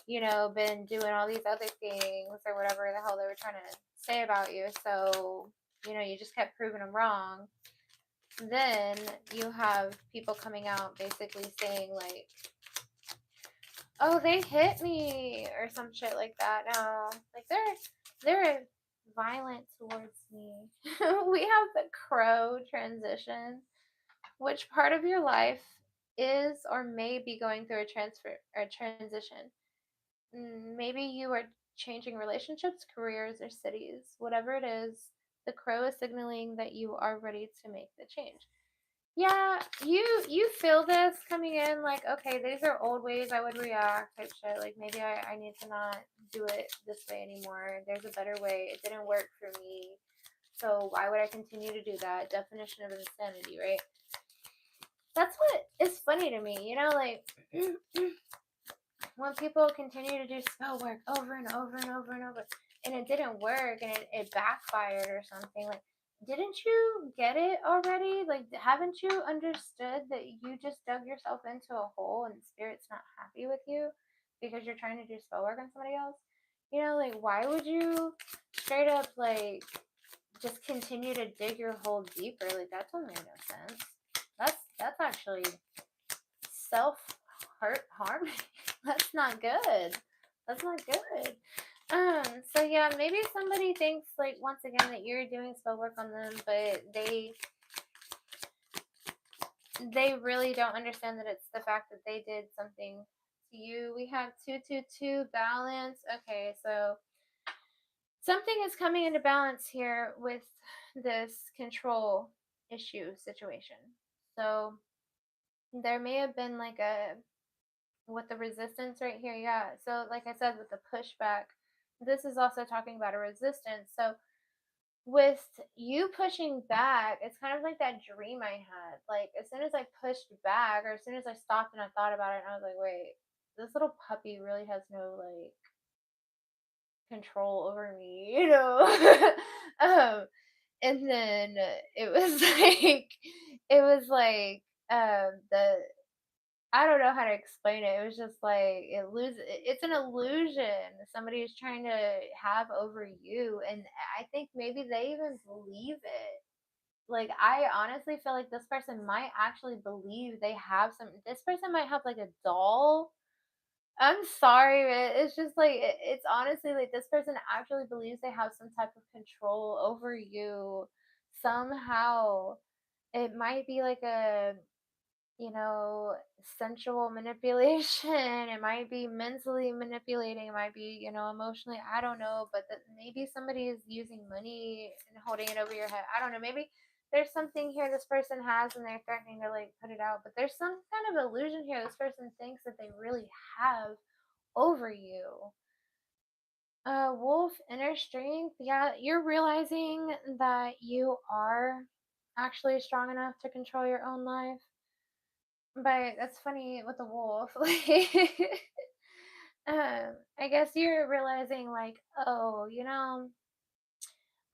you know, been doing all these other things or whatever the hell they were trying to say about you. So, you know, you just kept proving them wrong. Then you have people coming out basically saying like, oh, they hit me or some shit like that. No, like they're violent towards me. We have the crow transition. Which part of your life is or may be going through a transfer or transition? Maybe you are changing relationships, careers, or cities. Whatever it is, the crow is signaling that you are ready to make the change. Yeah, you feel this coming in, like, okay, these are old ways I would react type shit. Like, maybe I need to not do it this way anymore. There's a better way. It didn't work for me. So why would I continue to do that? Definition of insanity, right? That's what is funny to me, you know, like when people continue to do spell work over and over and over and over, and it didn't work, and it backfired or something, like, didn't you get it already? Like, haven't you understood that you just dug yourself into a hole and spirit's not happy with you because you're trying to do spell work on somebody else? You know, like, why would you straight up, like, just continue to dig your hole deeper? Like, that don't make no sense. That's actually self hurt harming. That's not good. That's not good. So yeah, maybe somebody thinks like once again that you're doing spell work on them, but they really don't understand that it's the fact that they did something to you. We have 222 balance. Okay, so something is coming into balance here with this control issue situation. So there may have been like a with the resistance right here. Yeah. So like I said, with the pushback, this is also talking about a resistance. So with you pushing back, it's kind of like that dream I had. Like as soon as I pushed back, or as soon as I stopped and I thought about it, and I was like, wait, this little puppy really has no like control over me, you know? And then it was like, it was like, the I don't know how to explain it. It was just like it's an illusion somebody is trying to have over you, and I think maybe they even believe it. Like I honestly feel like this person might actually believe they have some. This person might have like a doll. I'm sorry, but it's just like it's honestly like this person actually believes they have some type of control over you somehow. It might be like a, you know, sensual manipulation. It might be mentally manipulating. It might be, you know, emotionally. I don't know. But that maybe somebody is using money and holding it over your head. I don't know. Maybe there's something here this person has and they're threatening to like put it out. But there's some kind of illusion here this person thinks that they really have over you. Wolf, inner strength. Yeah, you're realizing that you are actually strong enough to control your own life. But that's funny with the wolf. I guess you're realizing, like, oh, you know,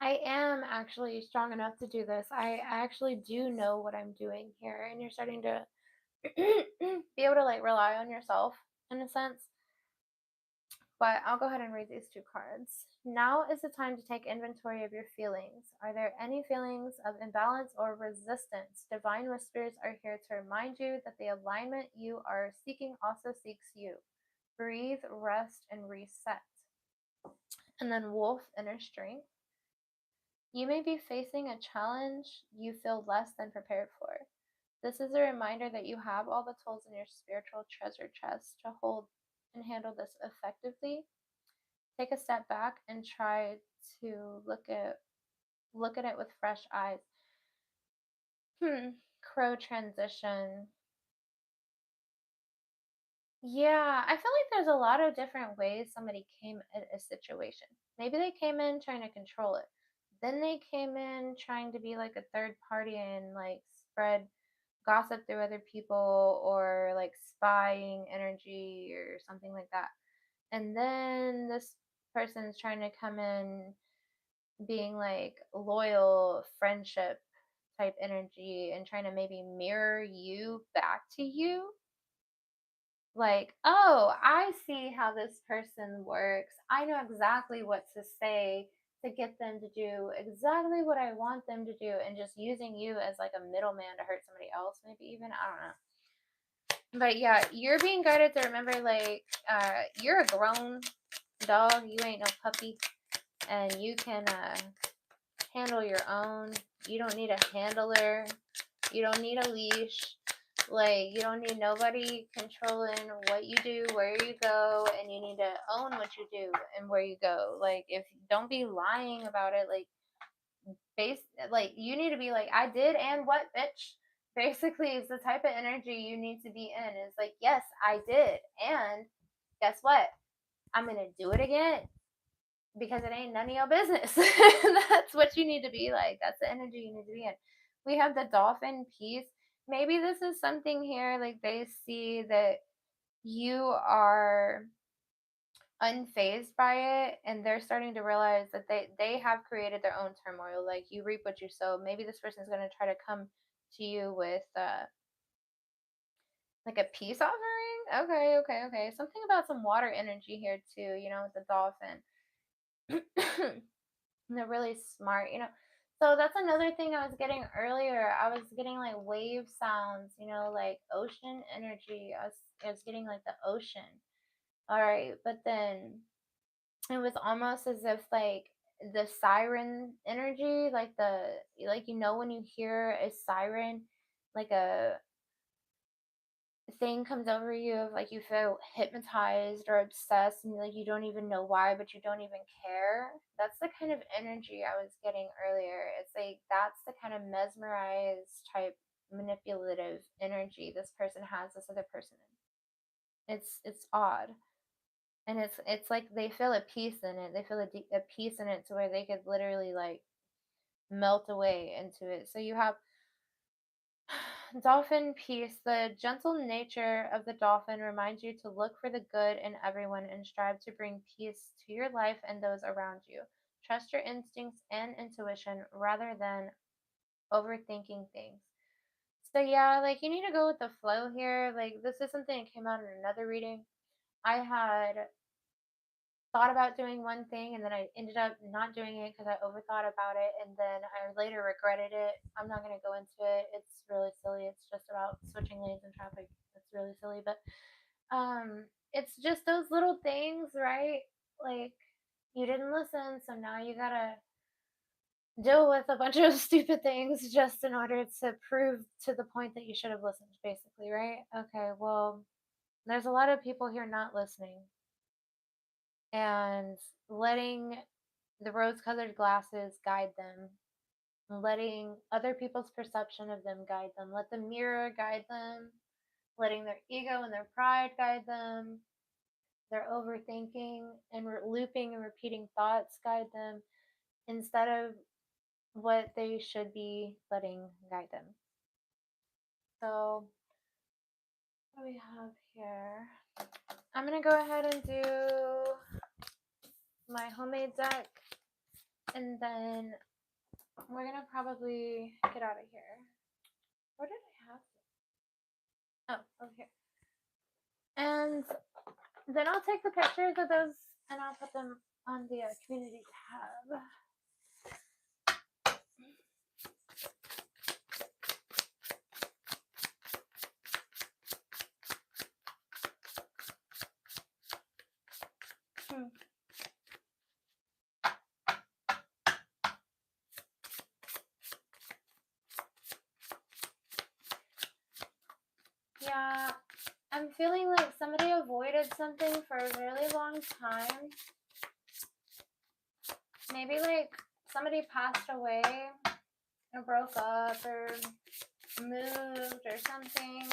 I am actually strong enough to do this. I actually do know what I'm doing here. And you're starting to be able to, like, rely on yourself in a sense. But I'll go ahead and read these two cards. Now is the time to take inventory of your feelings. Are there any feelings of imbalance or resistance? Divine whispers are here to remind you that the alignment you are seeking also seeks you. Breathe, rest, and reset. And then wolf, inner strength. You may be facing a challenge you feel less than prepared for. This is a reminder that you have all the tools in your spiritual treasure chest to hold and handle this effectively. Take a step back and try to look at it with fresh eyes. Crow transition. Yeah, I feel like there's a lot of different ways somebody came at a situation. Maybe they came in trying to control it. Then they came in trying to be like a third party and like spread gossip through other people, or like spying energy or something like that. And then this person's trying to come in being like loyal friendship type energy and trying to maybe mirror you back to you. Like, oh, I see how this person works. I know exactly what to say to get them to do exactly what I want them to do, and just using you as like a middleman to hurt somebody else, maybe even. I don't know. But yeah, you're being guided to remember, like, you're a grown dog. You ain't no puppy. And you can handle your own. You don't need a handler. You don't need a leash. Like, you don't need nobody controlling what you do, where you go, and you need to own what you do and where you go. Like, if don't be lying about it, like like you need to be like, I did and what, bitch. Basically, it's the type of energy you need to be in. It's like, yes, I did, and guess what? I'm gonna do it again because it ain't none of your business. That's what you need to be like. That's the energy you need to be in. We have the dolphin piece. Maybe this is something here, like they see that you are unfazed by it, and they're starting to realize that they have created their own turmoil. Like, you reap what you sow. Maybe this person is going to try to come to you with like a peace offering. Okay. Something about some water energy here too, you know, with the dolphin. They're really smart, you know. So that's another thing I was getting earlier. I was getting like wave sounds, you know, like ocean energy. I was getting like the ocean. All right, but then it was almost as if like the siren energy, like like when you hear a siren, like a thing comes over you of like you feel hypnotized or obsessed and like you don't even know why, but you don't even care. That's the kind of energy I was getting earlier. It's like that's the kind of mesmerized type manipulative energy this person has this other person in. It's odd. And it's like they feel a peace in it. They feel a peace in it to where they could literally like melt away into it. So you have dolphin peace. The gentle nature of the dolphin reminds you to look for the good in everyone and strive to bring peace to your life and those around you. Trust your instincts and intuition rather than overthinking things. So yeah, like you need to go with the flow here. Like this is something that came out in another reading. I had thought about doing one thing and then I ended up not doing it because I overthought about it and then I later regretted it. I'm not going to go into it. It's really silly. It's just about switching lanes in traffic. It's really silly, but it's just those little things, right? Like you didn't listen, so now you got to deal with a bunch of stupid things just in order to prove to the point that you should have listened, basically, right? Okay, well, there's a lot of people here not listening and letting the rose colored glasses guide them, letting other people's perception of them guide them, let the mirror guide them, letting their ego and their pride guide them, their overthinking and looping and repeating thoughts guide them instead of what they should be letting guide them. So, what do we have here? I'm going to go ahead and do my homemade deck and then we're going to probably get out of here. Where did I have? Oh, over here. And then I'll take the pictures of those and I'll put them on the community tab. Yeah, I'm feeling like somebody avoided something for a really long time. Maybe like somebody passed away or broke up or moved or something.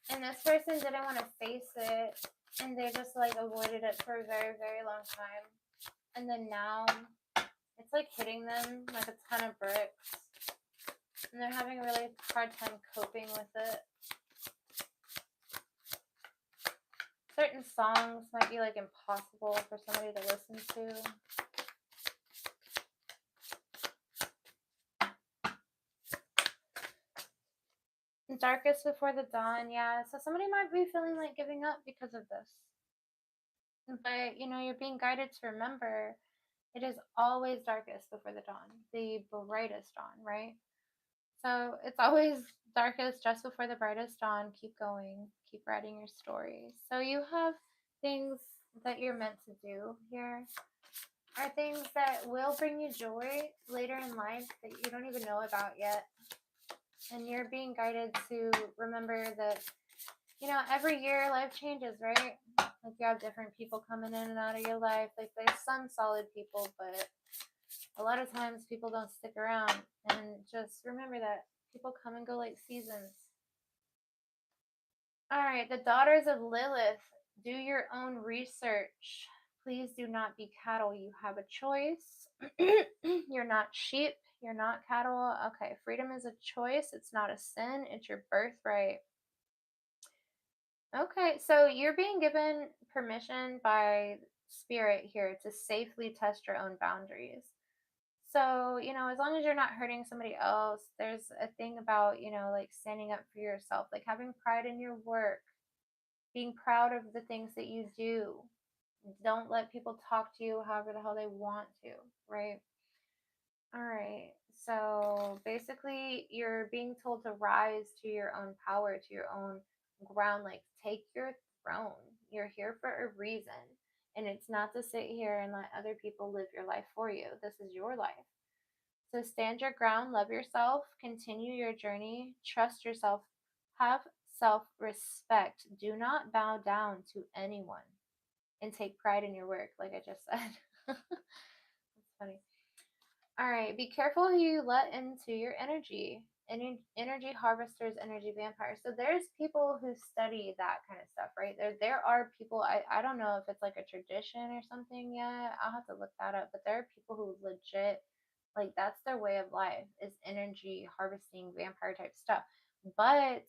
And this person didn't want to face it and they just like avoided it for a very, very long time. And then now it's like hitting them like a ton of bricks. And they're having a really hard time coping with it. Certain songs might be like impossible for somebody to listen to. Darkest before the dawn, yeah. So somebody might be feeling like giving up because of this. But you're being guided to remember it is always darkest before the dawn, the brightest dawn, right? So it's always darkest just before the brightest dawn. Keep going, keep writing your story. So you have things that you're meant to do here, are things that will bring you joy later in life that you don't even know about yet. And you're being guided to remember that, every year life changes, right? Like you have different people coming in and out of your life. Like there's some solid people, but a lot of times people don't stick around. And just remember that people come and go like seasons. All right, the daughters of Lilith, do your own research. Please do not be cattle. You have a choice. You're not sheep. You're not cattle. Okay, freedom is a choice. It's not a sin. It's your birthright. Okay, so you're being given permission by spirit here to safely test your own boundaries. So, as long as you're not hurting somebody else, there's a thing about, like standing up for yourself, like having pride in your work, being proud of the things that you do. Don't let people talk to you however the hell they want to, right? All right. So basically, you're being told to rise to your own power, to your own ground, like take your throne. You're here for a reason. And it's not to sit here and let other people live your life for you. This is your life. So stand your ground, love yourself, continue your journey, trust yourself, have self respect. Do not bow down to anyone, and take pride in your work, like I just said. That's funny. All right, be careful who you let into your energy. Energy harvesters, energy vampires. So there's people who study that kind of stuff, right? There are people. I don't know if it's like a tradition or something yet. I'll have to look that up. But there are people who legit, like, that's their way of life, is energy harvesting vampire type stuff. But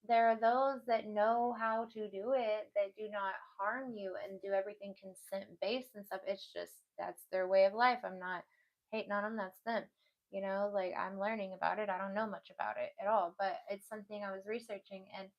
there are those that know how to do it, that do not harm you and do everything consent based and stuff. It's just, that's their way of life. I'm not hating on them, that's them. You know, like, I'm learning about it. I don't know much about it at all, but it's something I was researching. And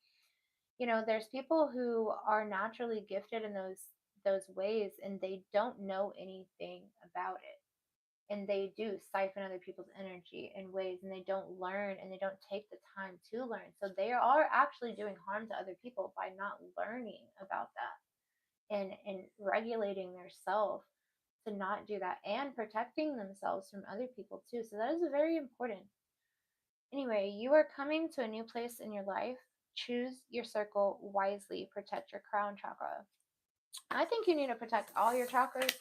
you know, there's people who are naturally gifted in those ways, and they don't know anything about it, and they do siphon other people's energy in ways, and they don't learn, and they don't take the time to learn. So they are actually doing harm to other people by not learning about that, and regulating their self to not do that, and protecting themselves from other people too. So that is very important. Anyway, you are coming to a new place in your life. Choose your circle wisely. Protect your crown chakra. I think you need to protect all your chakras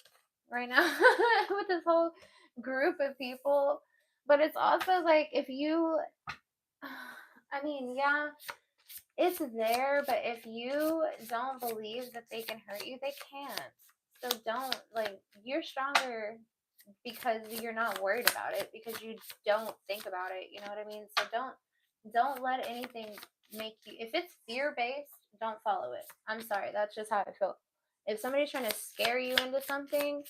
right now with this whole group of people. But it's also like, if you, I mean, yeah, it's there, but if you don't believe that they can hurt you, they can't. So don't, like, you're stronger because you're not worried about it, because you don't think about it. You know what I mean? So don't let anything make you, if it's fear based, don't follow it. I'm sorry, that's just how I feel. If somebody's trying to scare you into something,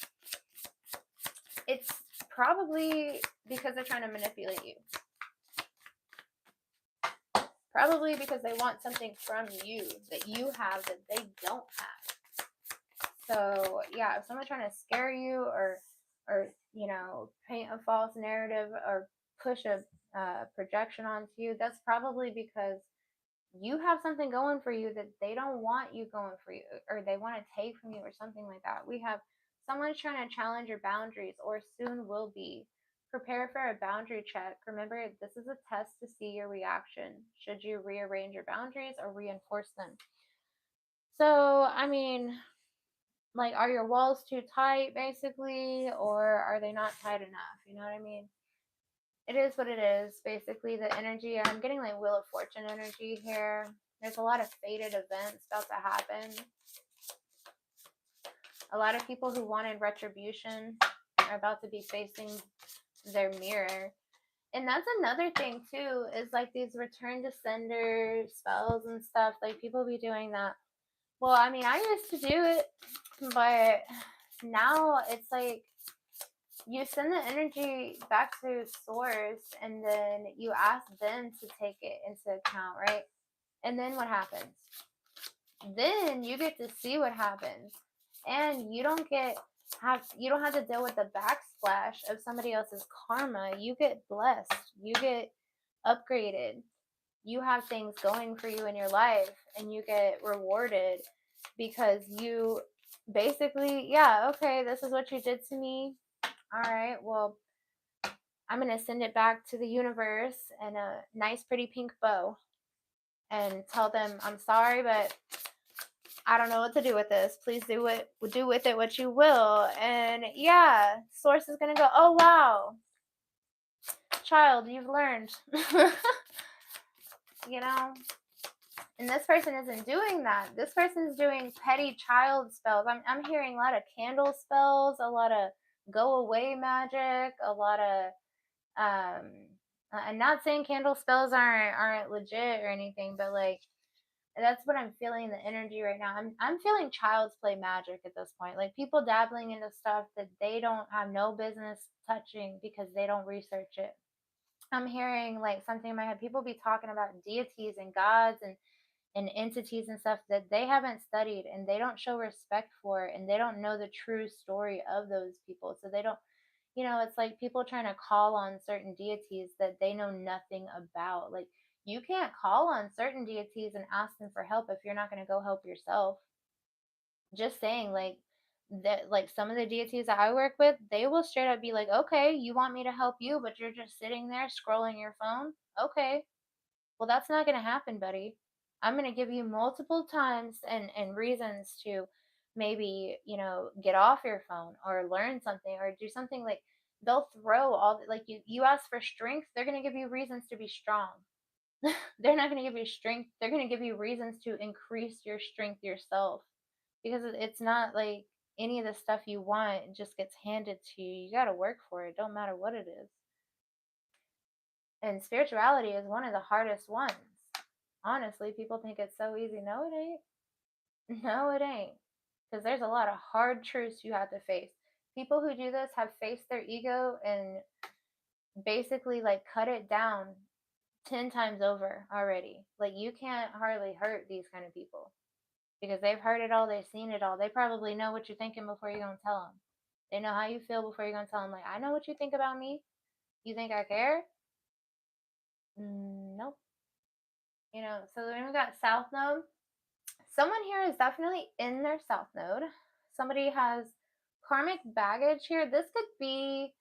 it's probably because they're trying to manipulate you. Probably because they want something from you that you have that they don't have. So yeah, if someone's trying to scare you, or you know, paint a false narrative, or push a projection onto you, that's probably because you have something going for you that they don't want you going for you, or they want to take from you, or something like that. We have someone's trying to challenge your boundaries, or soon will be. Prepare for a boundary check. Remember, this is a test to see your reaction. Should you rearrange your boundaries or reinforce them? So, I mean, like, are your walls too tight, basically, or are they not tight enough? You know what I mean? It is what it is. Basically, the energy, I'm getting like Wheel of Fortune energy here. There's a lot of fated events about to happen. A lot of people who wanted retribution are about to be facing their mirror. And that's another thing too, is like these return to sender spells and stuff. Like, people be doing that. Well, I mean, I used to do it, but now it's like, you send the energy back to source, and then you ask them to take it into account, right? And then what happens? Then you get to see what happens, and you don't have to deal with the backsplash of somebody else's karma. You get blessed, you get upgraded, you have things going for you in your life, and you get rewarded because you basically, yeah, okay, this is what you did to me. All right, well, I'm going to send it back to the universe in a nice, pretty pink bow, and tell them, I'm sorry, but I don't know what to do with this. Please do with it what you will. And yeah, source is going to go, oh, wow, child, you've learned. You know? And this person isn't doing that. This person's doing petty child spells. I'm hearing a lot of candle spells, a lot of go away magic, a lot of I'm not saying candle spells aren't legit or anything, but like, that's what I'm feeling, the energy right now. I'm feeling child's play magic at this point. Like, people dabbling into stuff that they don't have no business touching because they don't research it. I'm hearing like something in my head. People be talking about deities and gods and entities and stuff that they haven't studied, and they don't show respect for, and they don't know the true story of those people. So they don't, you know, it's like people trying to call on certain deities that they know nothing about. Like, you can't call on certain deities and ask them for help if you're not going to go help yourself. Just saying, like, that, like, some of the deities that I work with, they will straight up be like, okay, you want me to help you, but you're just sitting there scrolling your phone? Okay, well, that's not going to happen, buddy. I'm going to give you multiple times and reasons to maybe, get off your phone or learn something or do something. Like, they'll throw all like, you ask for strength, they're going to give you reasons to be strong. They're not going to give you strength, they're going to give you reasons to increase your strength yourself, because it's not like any of the stuff you want just gets handed to you. You got to work for it, don't matter what it is. And spirituality is one of the hardest ones. Honestly, people think it's so easy. No, it ain't. No, it ain't. Because there's a lot of hard truths you have to face. People who do this have faced their ego and basically like cut it down 10 times over already. Like, you can't hardly hurt these kind of people because they've heard it all, they've seen it all. They probably know what you're thinking before you're going to tell them. They know how you feel before you're going to tell them, like, I know what you think about me. You think I care? Nope. So then we got South Node. Someone here is definitely in their South Node. Somebody has karmic baggage here. This could be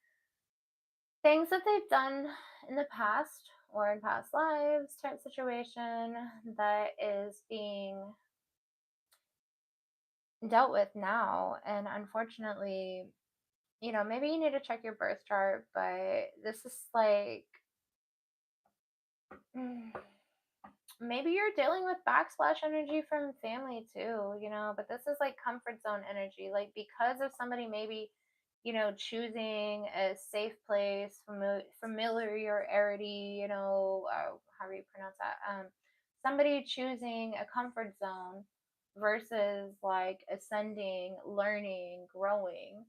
things that they've done in the past or in past lives type situation that is being dealt with now. And unfortunately, maybe you need to check your birth chart, but this is like, maybe you're dealing with backsplash energy from family too, but this is like comfort zone energy. Like, because of somebody maybe, choosing a safe place, familiarity, however you pronounce that. Somebody choosing a comfort zone versus like ascending, learning, growing,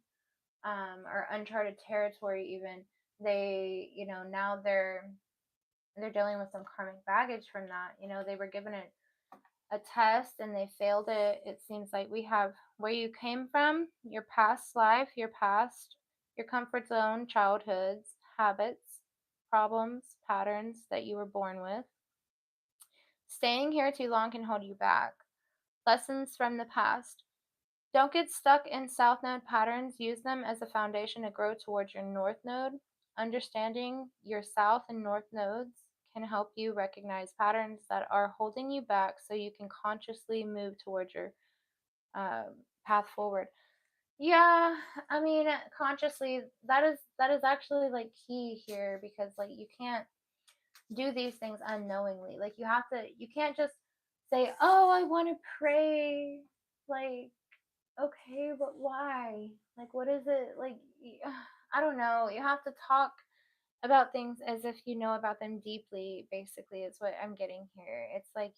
or uncharted territory even. They, now they're dealing with some karmic baggage from that. They were given a test and they failed it. It seems like we have where you came from, your past life, your past, your comfort zone, childhoods, habits, problems, patterns that you were born with. Staying here too long can hold you back. Lessons from the past. Don't get stuck in South Node patterns. Use them as a foundation to grow towards your North Node. Understanding your South and North nodes can help you recognize patterns that are holding you back so you can consciously move towards your path forward. Yeah, I mean, consciously, that is actually like key here, because like you can't do these things unknowingly. Like, you can't just say, "Oh, I want to pray." Like, okay, but why? Like, what is it? Like, I don't know. You have to talk about things as if you know about them deeply, basically, is what I'm getting here. It's like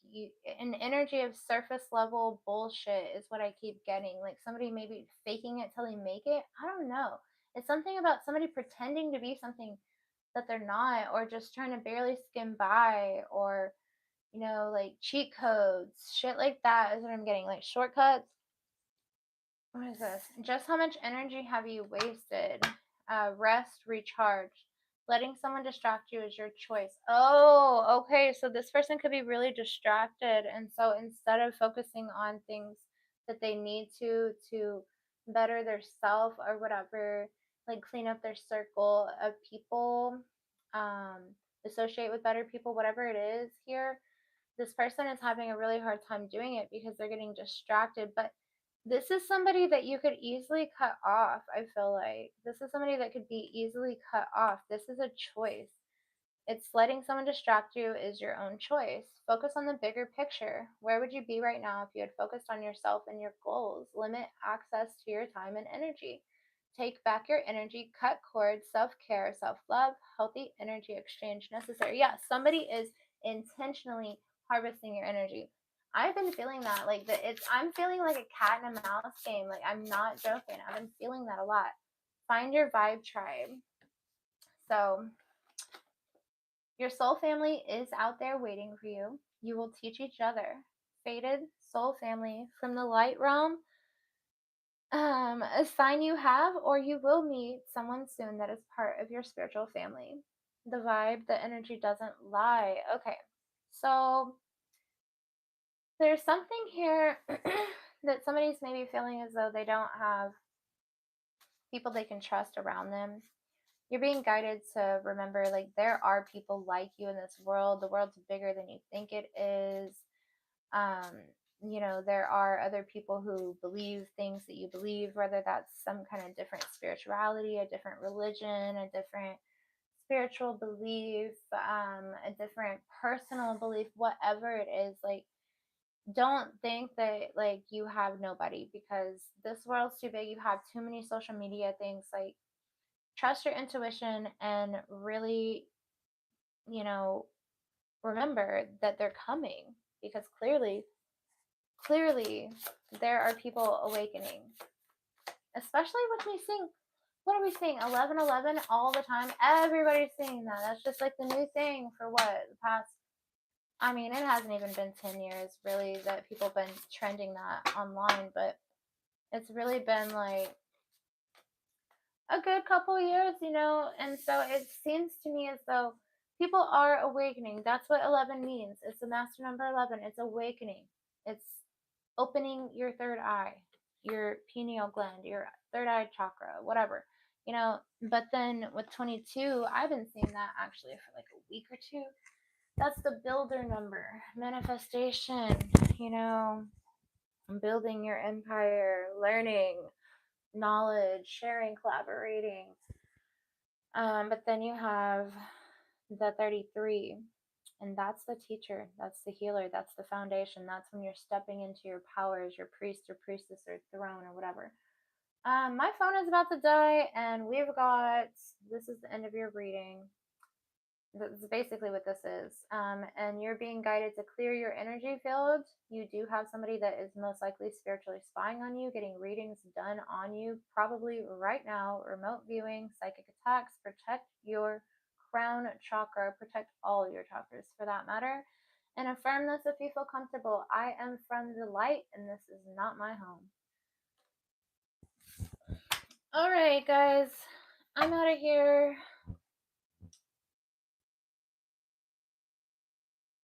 an energy of surface level bullshit is what I keep getting. Like, somebody maybe faking it till they make it. I don't know. It's something about somebody pretending to be something that they're not, or just trying to barely skim by, or, like cheat codes, shit like that is what I'm getting. Like, shortcuts. What is this? Just how much energy have you wasted? Rest, recharge. Letting someone distract you is your choice. Oh, okay. So this person could be really distracted. And so instead of focusing on things that they need to better their self or whatever, like clean up their circle of people, um, associate with better people, whatever it is here, this person is having a really hard time doing it because they're getting distracted. But this is somebody that you could easily cut off. I feel like this is somebody that could be easily cut off. This is a choice. It's letting someone distract you is your own choice. Focus on the bigger picture. Where would you be right now if you had focused on yourself and your goals? Limit access to your time and energy. Take back your energy, cut cords, self care, self love, healthy energy exchange necessary. Yeah, somebody is intentionally harvesting your energy. I've been feeling that. Like, I'm feeling like a cat and a mouse game. Like, I'm not joking. I've been feeling that a lot. Find your vibe tribe. So your soul family is out there waiting for you. You will teach each other. Fated soul family from the light realm. A sign you have, or you will meet someone soon that is part of your spiritual family. The vibe, the energy doesn't lie. Okay, so there's something here that somebody's maybe feeling as though they don't have people they can trust around them. You're being guided to remember, like, there are people like you in this world. The world's bigger than you think it is. um you know, there are other people who believe things that you believe, whether that's some kind of different spirituality, a different religion, a different spiritual belief, a different personal belief, whatever it is. Like, don't think that like you have nobody, because this world's too big. You have too many social media things. Like, trust your intuition and really, you know, remember that they're coming, because clearly there are people awakening, especially with me seeing, what are we seeing, 1111 all the time. Everybody's seeing that. That's just like the new thing for what, the past, I mean, it hasn't even been 10 years really that people have been trending that online, but it's really been like a good couple years, you know. And so it seems to me as though people are awakening. That's what 11 means. It's the master number 11. It's awakening. It's opening your third eye, your pineal gland, your third eye chakra, whatever, you know. But then with 22, I've been seeing that actually for like a week or two. That's the builder number, manifestation, you know, building your empire, learning, knowledge, sharing, collaborating. But then you have the 33, and that's the teacher, that's the healer, that's the foundation. That's when you're stepping into your powers, your priest or priestess or throne or whatever. My phone is about to die, and we've got, this is the end of your reading. That's basically what this is. And you're being guided to clear your energy field. You do have somebody that is most likely spiritually spying on you, getting readings done on you, probably right now, remote viewing, psychic attacks. Protect your crown chakra, protect all your chakras for that matter. And affirm this if you feel comfortable. I am from the light, and this is not my home. All right, guys, I'm out of here.